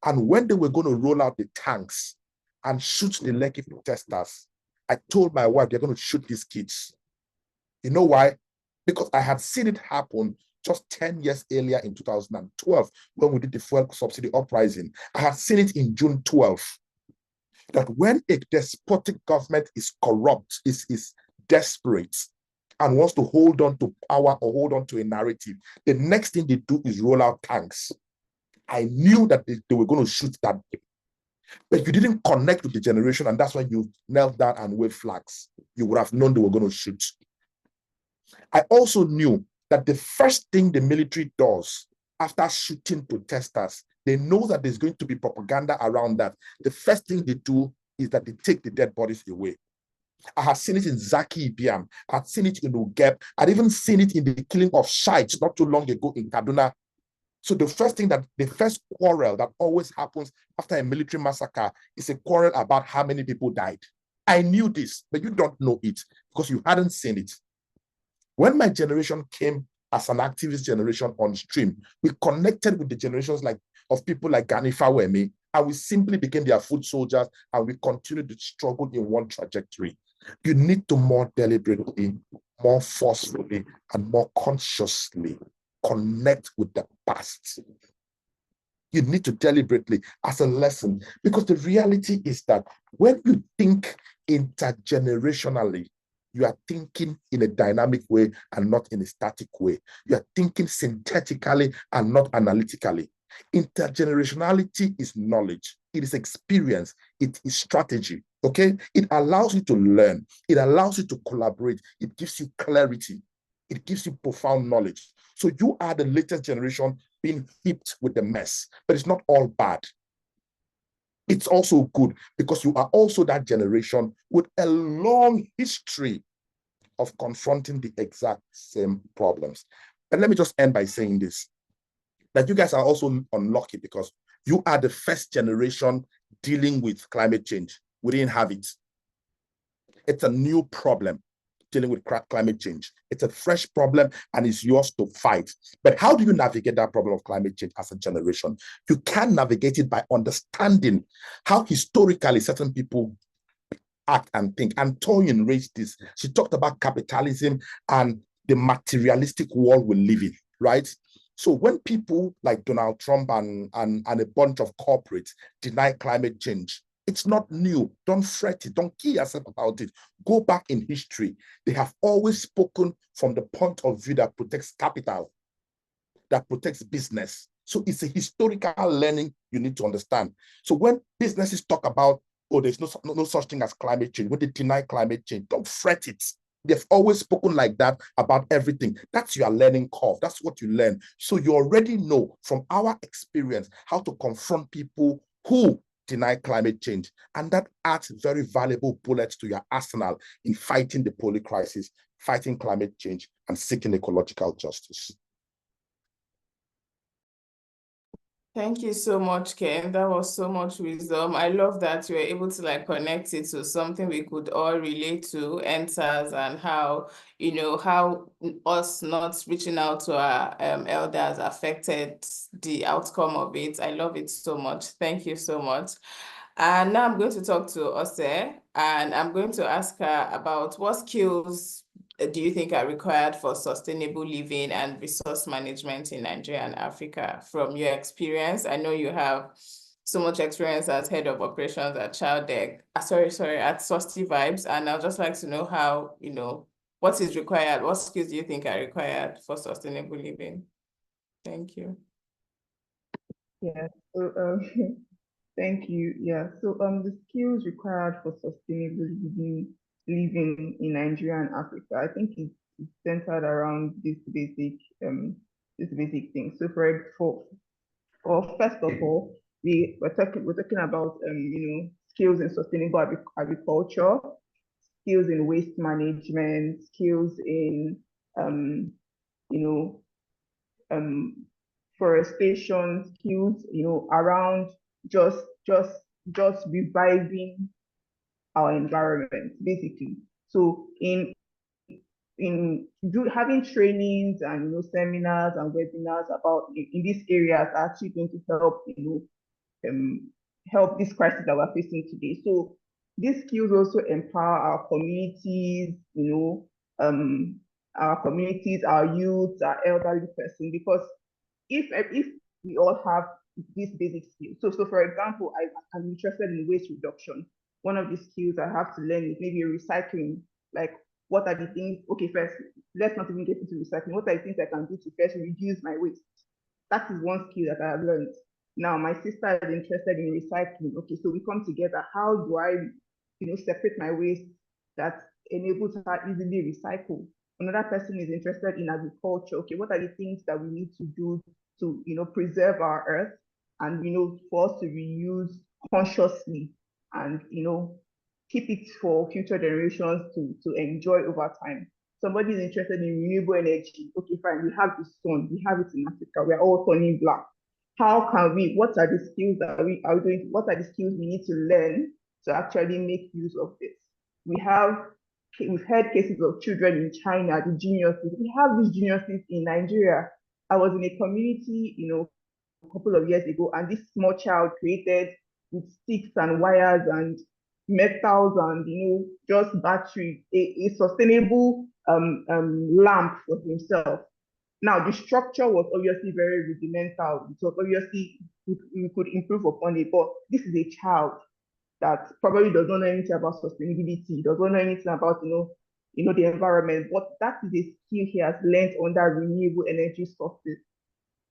And when they were going to roll out the tanks and shoot the Lekki protesters, I told my wife, they're going to shoot these kids. You know why? Because I had seen it happen just 10 years earlier in 2012 when we did the fuel subsidy uprising. I had seen it in June 12. That when a despotic government is corrupt, is desperate, and wants to hold on to power or hold on to a narrative, the next thing they do is roll out tanks. I knew that they were going to shoot that. But you didn't connect with the generation, and that's why you knelt down and waved flags. You would have known they were going to shoot. I also knew that the first thing the military does after shooting protesters, they know that there's going to be propaganda around that. The first thing they do is that they take the dead bodies away. I had seen it in Zaki Ibiam. I had seen it in Ugeb. I'd even seen it in the killing of Shites not too long ago in Kaduna. So the first quarrel that always happens after a military massacre is a quarrel about how many people died. I knew this, but you don't know it because you hadn't seen it. When my generation came as an activist generation on stream, we connected with the generations of people like Gani Fawemi, and we simply became their foot soldiers, and we continued to struggle in one trajectory. You need to more deliberately, more forcefully, and more consciously connect with the past. You need to deliberately as a lesson, because the reality is that when you think intergenerationally, you are thinking in a dynamic way and not in a static way. You are thinking synthetically and not analytically. Intergenerationality is knowledge. It is experience. It is strategy. Okay? It allows you to learn. It allows you to collaborate. It gives you clarity. It gives you profound knowledge. So you are the latest generation being heaped with the mess, but it's not all bad. It's also good because you are also that generation with a long history of confronting the exact same problems. And let me just end by saying this, that you guys are also unlucky because you are the first generation dealing with climate change. We didn't have it. It's a new problem dealing with climate change. It's a fresh problem and it's yours to fight. But how do you navigate that problem of climate change as a generation? You can navigate it by understanding how historically certain people act and think. And Toyin raised this. She talked about capitalism and the materialistic world we live in, right? So when people like Donald Trump and a bunch of corporates deny climate change, it's not new. Don't fret it. Don't kill yourself about it. Go back in history. They have always spoken from the point of view that protects capital, that protects business. So it's a historical learning you need to understand. So when businesses talk about, oh, there's no such thing as climate change, when they deny climate change, don't fret it. They've always spoken like that about everything. That's your learning curve. That's what you learn. So you already know from our experience how to confront people who deny climate change. And that adds very valuable bullets to your arsenal in fighting the polycrisis, fighting climate change, and seeking ecological justice. Thank you so much, Ken. That was so much wisdom. I love that you were able to connect it to something we could all relate to, answers, and how, how us not reaching out to our elders affected the outcome of it. I love it so much. Thank you so much. And now I'm going to talk to Ose, and I'm going to ask her about what skills do you think are required for sustainable living and resource management in Nigeria and Africa from your experience? I know you have so much experience as head of operations at Childec, at Susty Vibes, and I'd just like to know how, what is required, what skills do you think are required for sustainable living? Thank you. Yeah, so thank you. Yeah, so the skills required for sustainable living in Nigeria and Africa, I think it's centered around this basic thing. So first of all, we're talking about skills in sustainable agriculture, skills in waste management, skills in, forestation, skills, around just reviving our environment, basically. So having trainings and seminars and webinars about in these areas are actually going to help help this crisis that we're facing today. So these skills also empower our communities, our youth, our elderly person, because if we all have these basic skills. So for example, I'm interested in waste reduction. One of the skills I have to learn is maybe recycling. Like, what are the things? Okay, first, let's not even get into recycling. What are the things I can do to first reduce my waste? That is one skill that I have learned. Now, my sister is interested in recycling. Okay, so we come together. How do I, separate my waste that enables her easily recycle? Another person is interested in agriculture. Okay, what are the things that we need to do to, preserve our earth and, for us to reuse consciously and, keep it for future generations to enjoy over time. Somebody is interested in renewable energy. Okay, fine, we have the sun, we have it in Africa, we're all turning black. How can we, what are the skills that we are doing, what are the skills we need to learn to actually make use of this? We've heard cases of children in China, the geniuses. We have these geniuses in Nigeria. I was in a community, a couple of years ago, and this small child created with sticks and wires and metals and just battery a sustainable lamp for himself. Now the structure was obviously very rudimental. It was obviously we could improve upon it, but this is a child that probably does not know anything about sustainability, does not know anything about the environment, but that is a skill he has learned under renewable energy sources.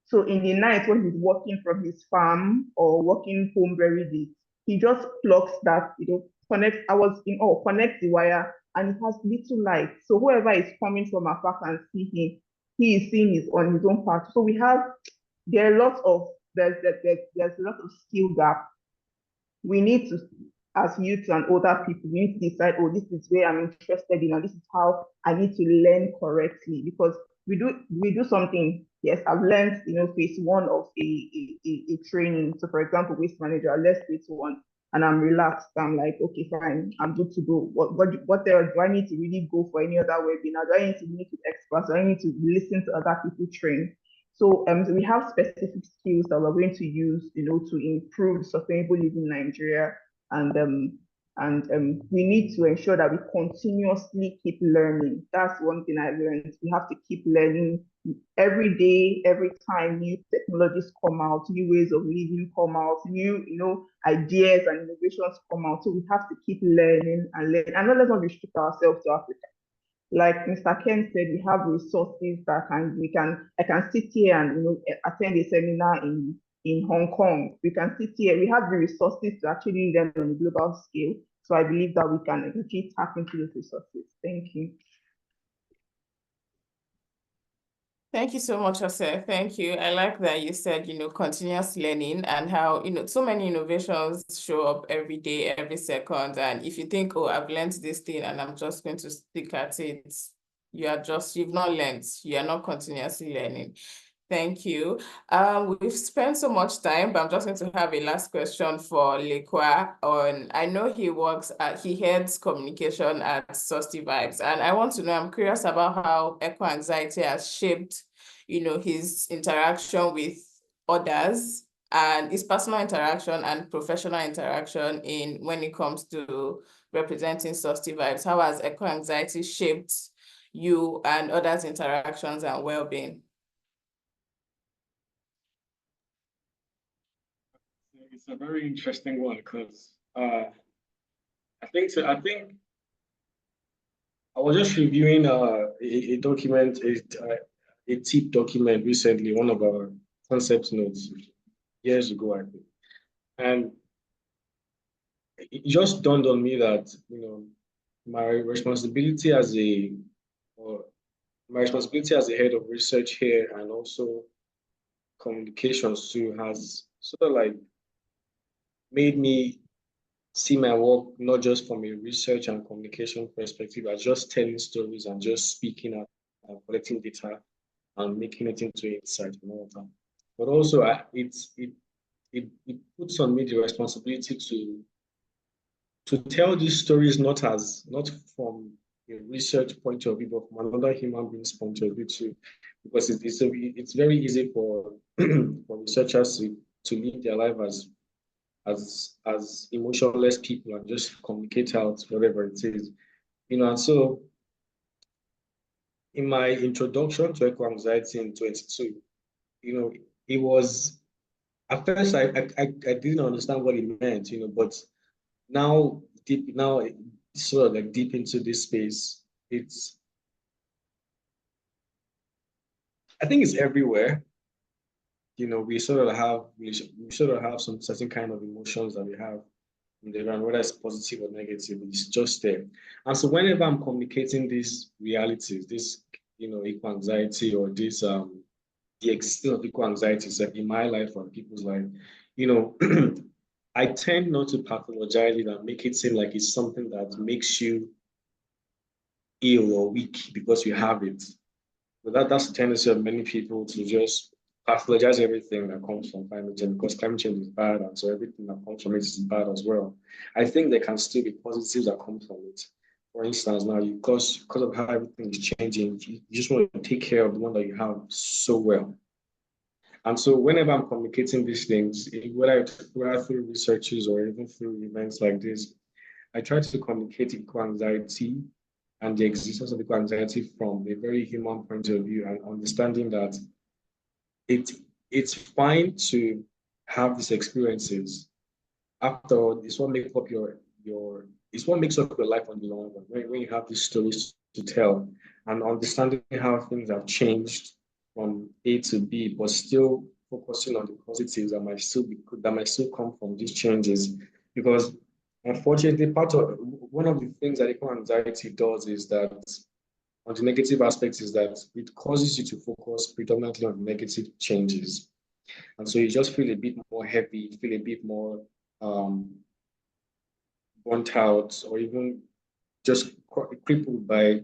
So in the night when he's working from his farm or working home very late, he just plugs that, connect the wire, and it has little light. So whoever is coming from afar can see him. He is seeing his on his own path. So there's a lot of skill gap. We need to, as youth and older people, we need to decide, oh, this is where I'm interested in, and this is how I need to learn correctly. Because we do something. Yes, I've learned, phase one of a training. So for example, waste manager, I learned phase one, and I'm relaxed. I'm like, okay, fine, I'm good to go. What else do I need to really go for any other webinar? Do I need to meet with experts? Do I need to listen to other people train? So we have specific skills that we're going to use, to improve sustainable living in Nigeria, and we need to ensure that we continuously keep learning. That's one thing I learned. We have to keep learning every day, every time new technologies come out, new ways of living come out, new ideas and innovations come out. So we have to keep learning and learning. And let's not restrict ourselves to Africa. Like Mr. Ken said, we have resources that I can sit here and attend a seminar in Hong Kong. We can sit here. We have the resources to actually learn on a global scale. So I believe that we can actually tap into those resources. Thank you. Thank you so much, Jose. Thank you. I like that you said, continuous learning and how, so many innovations show up every day, every second. And if you think, oh, I've learned this thing and I'm just going to stick at it, you've not learned. You are not continuously learning. Thank you. We've spent so much time, but I'm just going to have a last question for Lekwa on, I know he heads communication at Susty Vibes, and I want to know, I'm curious about how eco-anxiety has shaped, his interaction with others and his personal interaction and professional interaction when it comes to representing Susty Vibes. How has eco-anxiety shaped you and others' interactions and well-being? It's a very interesting one because I think I was just reviewing a document, a TEAP document recently, one of our concept notes years ago, I think, and it just dawned on me that my responsibility as a head of research here and also communications too has sort of like made me see my work not just from a research and communication perspective, as just telling stories and just speaking out and collecting data and making it into insight and all of that. But also, it puts on me the responsibility to tell these stories not from a research point of view, but from another human being's point of view too, because it's very easy for for researchers to live their life as emotionless people and just communicate out whatever it is, And so, in my introduction to eco-anxiety in 22, it was at first I didn't understand what it meant, but now sort of like deep into this space, I think it's everywhere. We sort of have some certain kind of emotions that we have in the ground, whether it's positive or negative, it's just there. And so whenever I'm communicating these realities, this eco-anxiety or this the existence of eco-anxieties in my life or people's life, I tend not to pathologize it and make it seem like it's something that makes you ill or weak because you have it. But that's the tendency of many people to just pathologize everything that comes from climate change because climate change is bad, and so everything that comes from it is bad as well. I think there can still be positives that come from it. For instance, now because of how everything is changing, you just want to take care of the one that you have so well. And so whenever I'm communicating these things, whether through researches or even through events like this, I try to communicate eco-anxiety and the existence of eco-anxiety from a very human point of view, and understanding that it's fine to have these experiences. After all, it's what makes up your life on the long run. When you have these stories to tell and understanding how things have changed from A to B, but still focusing on the positives that might still come from these changes. Because unfortunately, one of the things that eco-anxiety does is that, on the negative aspects, is that it causes you to focus predominantly on negative changes. And so you just feel a bit more heavy, feel a bit more burnt out, or even just crippled by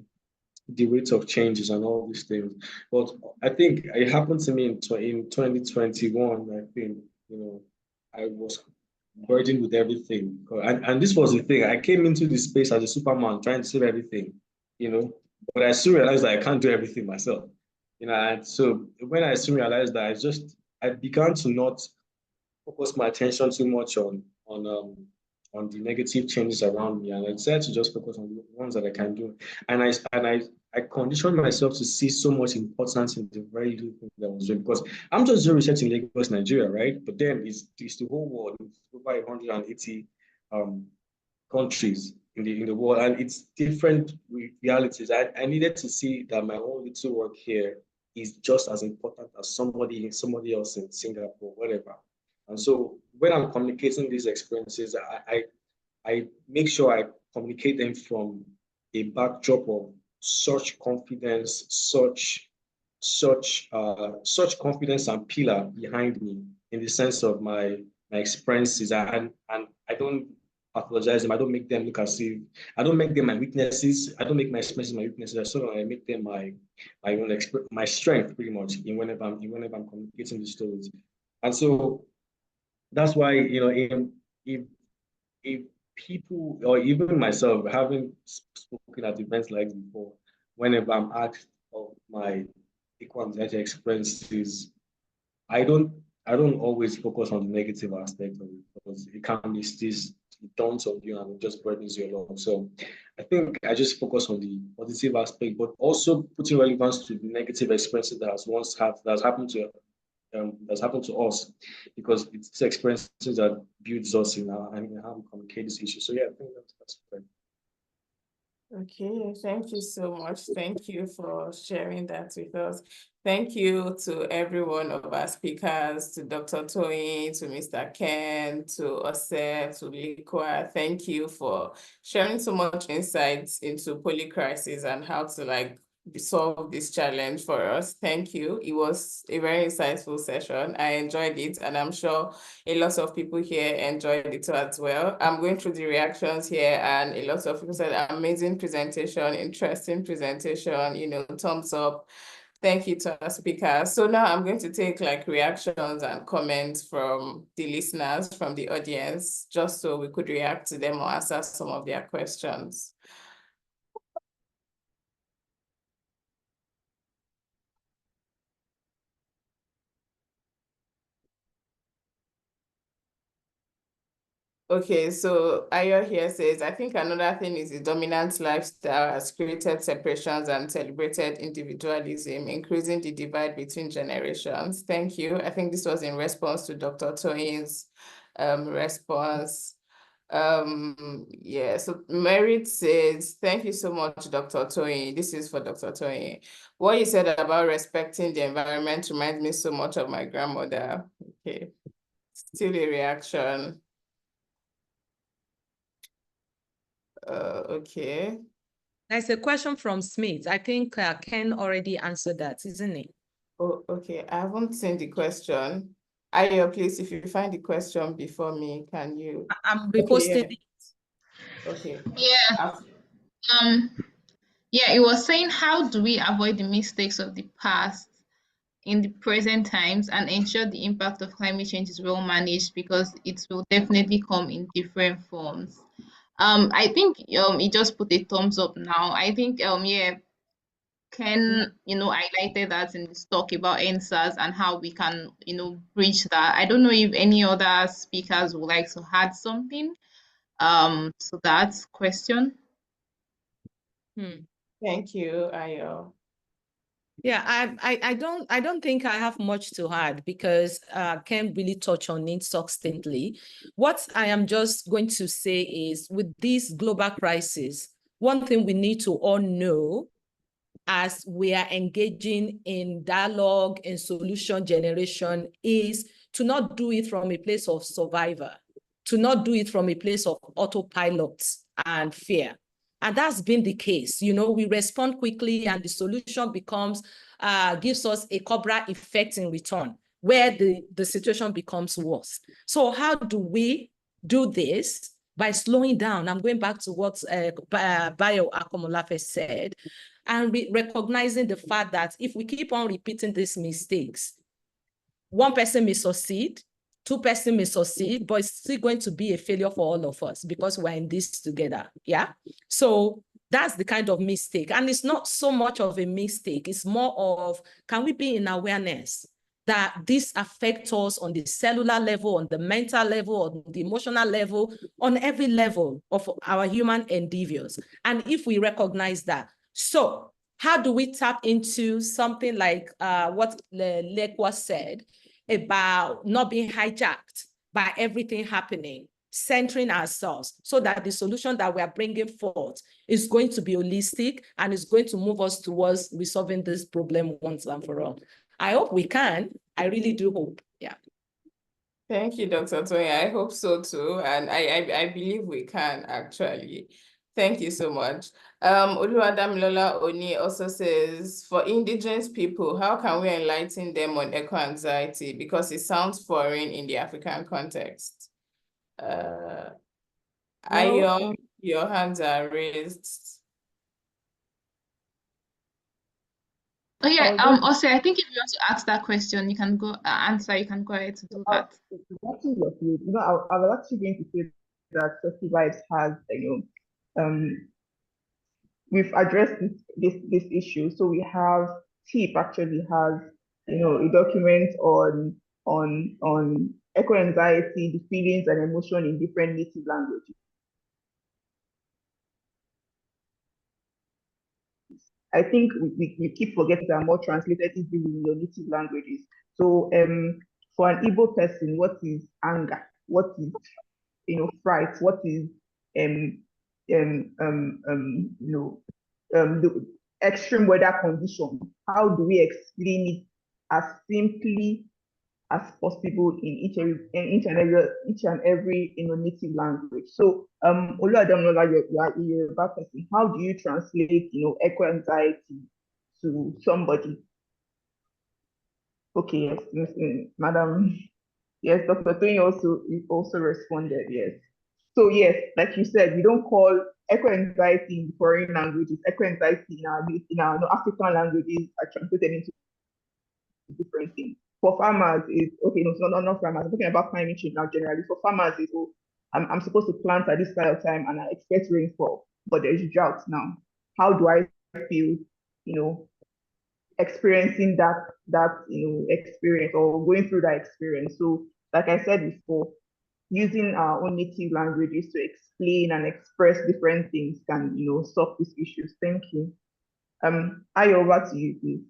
the weight of changes and all these things. But I think it happened to me in 2021. I think, I was burdened with everything. And this was the thing. I came into this space as a Superman trying to save everything, but I soon realized that I can't do everything myself. And so when I soon realized that, I began to not focus my attention too much on the negative changes around me, and I decided to just focus on the ones that I can do. And I conditioned myself to see so much importance in the very little thing that I was doing, because I'm just doing research in Lagos, Nigeria, right? But then it's the whole world. It's over 180 countries in the world, and it's different realities. I needed to see that my own little work here is just as important as somebody else in Singapore, whatever. And so when I'm communicating these experiences, I make sure I communicate them from a backdrop of such confidence, such confidence and pillar behind me, in the sense of my experiences, and I don't apologize them. I don't make them look as if I don't make them my weaknesses. I don't make my experiences my weaknesses. I make them my strength, pretty much, whenever I'm communicating these stories. And so that's why, if people, or even myself, having spoken at events like this before, whenever I'm asked of my eco-anxiety experiences, I don't always focus on the negative aspect of it, because it can be this daunts on you and it just burdens you along. So I think I just focus on the positive aspect, but also putting relevance to the negative experiences that's happened to us, because it's experiences that builds us in how we communicate this issue. So yeah, I think that's fair. Okay, thank you so much. Thank you for sharing that with us. Thank you to every one of our speakers, to Dr. Toyin, to Mr. Ken, to Ose, to Likwa. Thank you for sharing so much insights into polycrisis and how to solve this challenge for us. Thank you. It was a very insightful session. I enjoyed it, and I'm sure a lot of people here enjoyed it as well. I'm going through the reactions here, and a lot of people said amazing presentation, interesting presentation, you know, thumbs up. Thank you to our speakers. So now I'm going to take like reactions and comments from the listeners, from the audience, just so we could react to them or answer some of their questions. Okay, so Ayo here says, I think another thing is the dominant lifestyle has created separations and celebrated individualism, increasing the divide between generations. Thank you. I think this was in response to Dr. Toyin's response. Yeah, so Merit says, thank you so much, Dr. Toyin. This is for Dr. Toyin. What you said about respecting the environment reminds me so much of my grandmother. Okay, still a reaction. Okay. There's a question from Smith. I think Ken already answered that, isn't it? Oh, okay. I haven't seen the question. Ayo, please, if you find the question before me, can you? I'm reposting it. Okay. Yeah. Yeah, it was saying, how do we avoid the mistakes of the past in the present times and ensure the impact of climate change is well managed, because it will definitely come in different forms. I think it just put a thumbs up now. I think yeah, Ken, highlighted that in this talk about answers and how we can, bridge that. I don't know if any other speakers would like to add something to that question. Thank you, Ayo. Yeah, I don't think I have much to add because Ken really touch on it succinctly. What I am just going to say is, with this global crisis, one thing we need to all know as we are engaging in dialogue and solution generation is to not do it from a place of survivor, to not do it from a place of autopilot and fear. And that's been the case. We respond quickly and the solution becomes, gives us a Cobra effect in return, where the situation becomes worse. So how do we do this? By slowing down. I'm going back to what Bayo Akomolafe said, and recognizing the fact that if we keep on repeating these mistakes, one person may succeed, two persons may succeed, but it's still going to be a failure for all of us because we're in this together. Yeah. So that's the kind of mistake. And it's not so much of a mistake. It's more of, can we be in awareness that this affects us on the cellular level, on the mental level, on the emotional level, on every level of our human endeavors. And if we recognize that, so how do we tap into something like what Lekwa said about not being hijacked by everything happening, centering ourselves so that the solution that we are bringing forth is going to be holistic and is going to move us towards resolving this problem once and for all. I hope we can. I really do hope. Yeah. Thank you, Dr. Toyin. I hope so too. And I believe we can actually. Thank you so much. Oluwadamilola Oni also says, for indigenous people, how can we enlighten them on eco-anxiety? Because it sounds foreign in the African context. Your hands are raised. Oh yeah, also I think if you want to ask that question, you can go answer, you can go ahead to do that. I was actually going to say that Sexy Vibes has, we've addressed this issue. So we have TEAP actually has, a document on eco-anxiety, the feelings and emotion in different native languages. I think we keep forgetting that more translated easily in your native languages. So for an Igbo person, what is anger? What is fright? What is the extreme weather condition? How do we explain it as simply as possible in each and every native language? So Oluwadamilola, you are a Yoruba person. How do you translate eco-anxiety to somebody. Okay, yes, Madam. Yes, Dr. Tony also responded, yes. So yes, like you said, we don't call eco-anxiety in foreign languages. Eco-anxiety in our African languages are translated into different things. For farmers, is okay, no, not farmers. I'm talking about climate change now generally. For farmers, is oh, I'm supposed to plant at this kind of time and I expect rainfall, but there's drought now. How do I feel, experiencing that experience or going through that experience? So, like I said before, using our own native languages to explain and express different things can, solve these issues. Thank you. Over to you, please.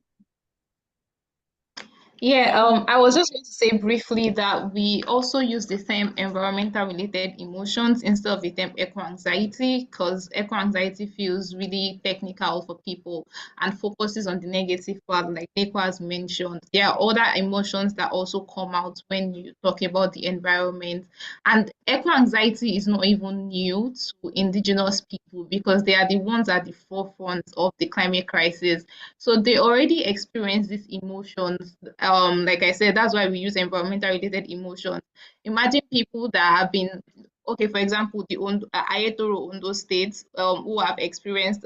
Yeah, I was just going to say briefly that we also use the term environmental related emotions instead of the term eco-anxiety, because eco-anxiety feels really technical for people and focuses on the negative part, like Neko has mentioned. There are other emotions that also come out when you talk about the environment. And eco-anxiety is not even new to indigenous people because they are the ones at the forefront of the climate crisis. So they already experience these emotions. Like I said, that's why we use environmental related emotions. Imagine people that have been, okay, for example, the Ayetoro Ondo states who have experienced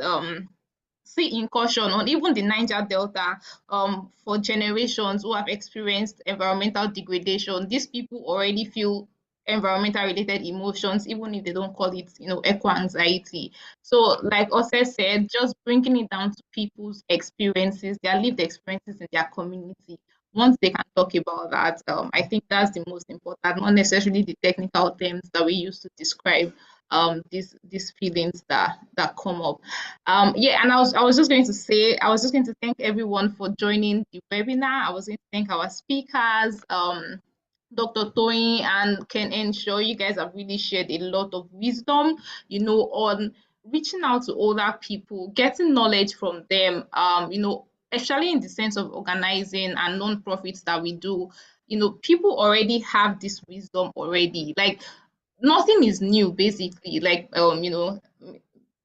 sea incursion on even the Niger Delta for generations, who have experienced environmental degradation. These people already feel environmental related emotions, even if they don't call it, eco-anxiety. So like Ose said, just bringing it down to people's experiences, their lived experiences in their community. Once they can talk about that, I think that's the most important, not necessarily the technical terms that we use to describe these feelings that come up. Yeah, and I was just going to say, I was just going to thank everyone for joining the webinar. I was going to thank our speakers, Dr. Toyin and Ken Enshaw. You guys have really shared a lot of wisdom, on reaching out to older people, getting knowledge from them, especially in the sense of organizing and non-profits that we do. People already have this wisdom already. Like, nothing is new, basically. Like,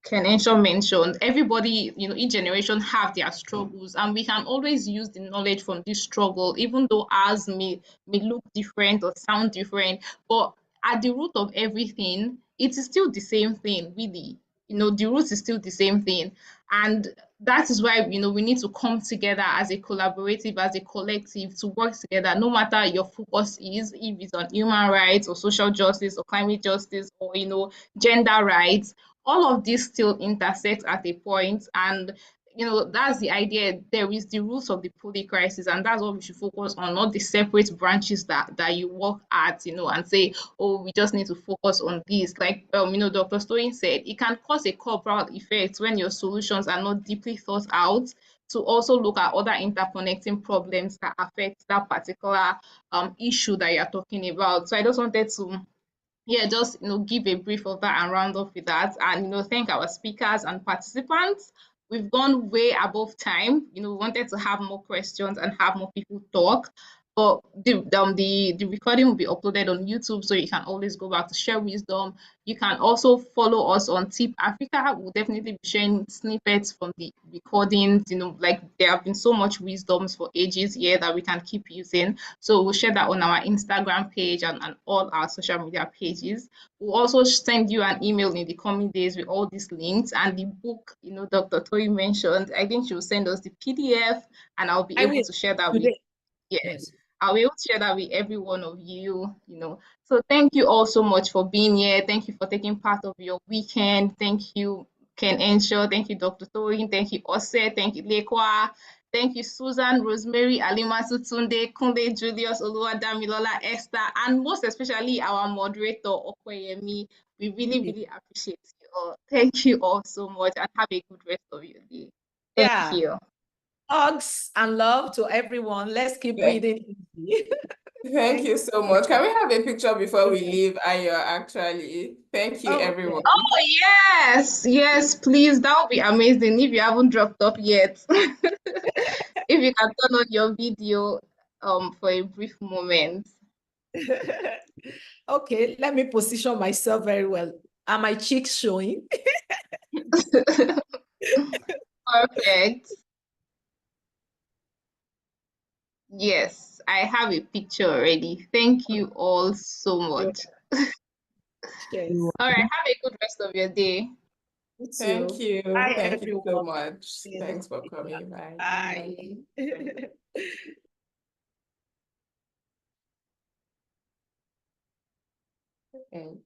Ken Enshaw mentioned, everybody, each generation have their struggles, and we can always use the knowledge from this struggle, even though ours may look different or sound different. But at the root of everything, it is still the same thing, really. The root is still the same thing. And that is why, we need to come together as a collaborative, as a collective, to work together, no matter your focus is, if it's on human rights or social justice or climate justice or, gender rights. All of this still intersects at a point, and that's the idea. There is the roots of the polycrisis, and that's what we should focus on, not the separate branches that you work at, and say, oh, we just need to focus on this. Like Dr. Stoyin said, it can cause a corporal effect when your solutions are not deeply thought out, to also look at other interconnecting problems that affect that particular issue that you're talking about. So I just wanted to just give a brief of that and round off with that, and thank our speakers and participants. We've gone way above time. We wanted to have more questions and have more people talk, but the recording will be uploaded on YouTube, so you can always go back to share wisdom. You can also follow us on TEAP Africa. We'll definitely be sharing snippets from the recordings. Like, there have been so much wisdoms for ages here that we can keep using. So we'll share that on our Instagram page and all our social media pages. We'll also send you an email in the coming days with all these links and the book, Dr. Toyi mentioned. I think she'll send us the PDF, and I'll be able to share that with, yes. I'll be able to share that with every one of you, So thank you all so much for being here. Thank you for taking part of your weekend. Thank you, Ken Enshaw. Thank you, Dr. Toyin. Thank you, Ose. Thank you, Lekwa. Thank you, Susan, Rosemary, Alimatu Tunde, Kunde, Julius, Oluwadamilola, Esther, and most especially our moderator, Okoyemi. We really, really appreciate you all. Thank you all so much, and have a good rest of your day. Thank you. Hugs and love to everyone. Let's keep breathing easy. Thank you so much. Can we have a picture before we leave, Ayo, actually? Thank you, everyone. Oh, yes, please. That would be amazing if you haven't dropped off yet. If you can turn on your video for a brief moment. Okay, let me position myself very well. Are my cheeks showing? Perfect. Yes, I have a picture already. Thank you all so much. Yes. All right, have a good rest of your day. You Thank too. you. Bye, Thank you so everyone. much. See you Thanks next for week. coming. Bye. Bye. Okay.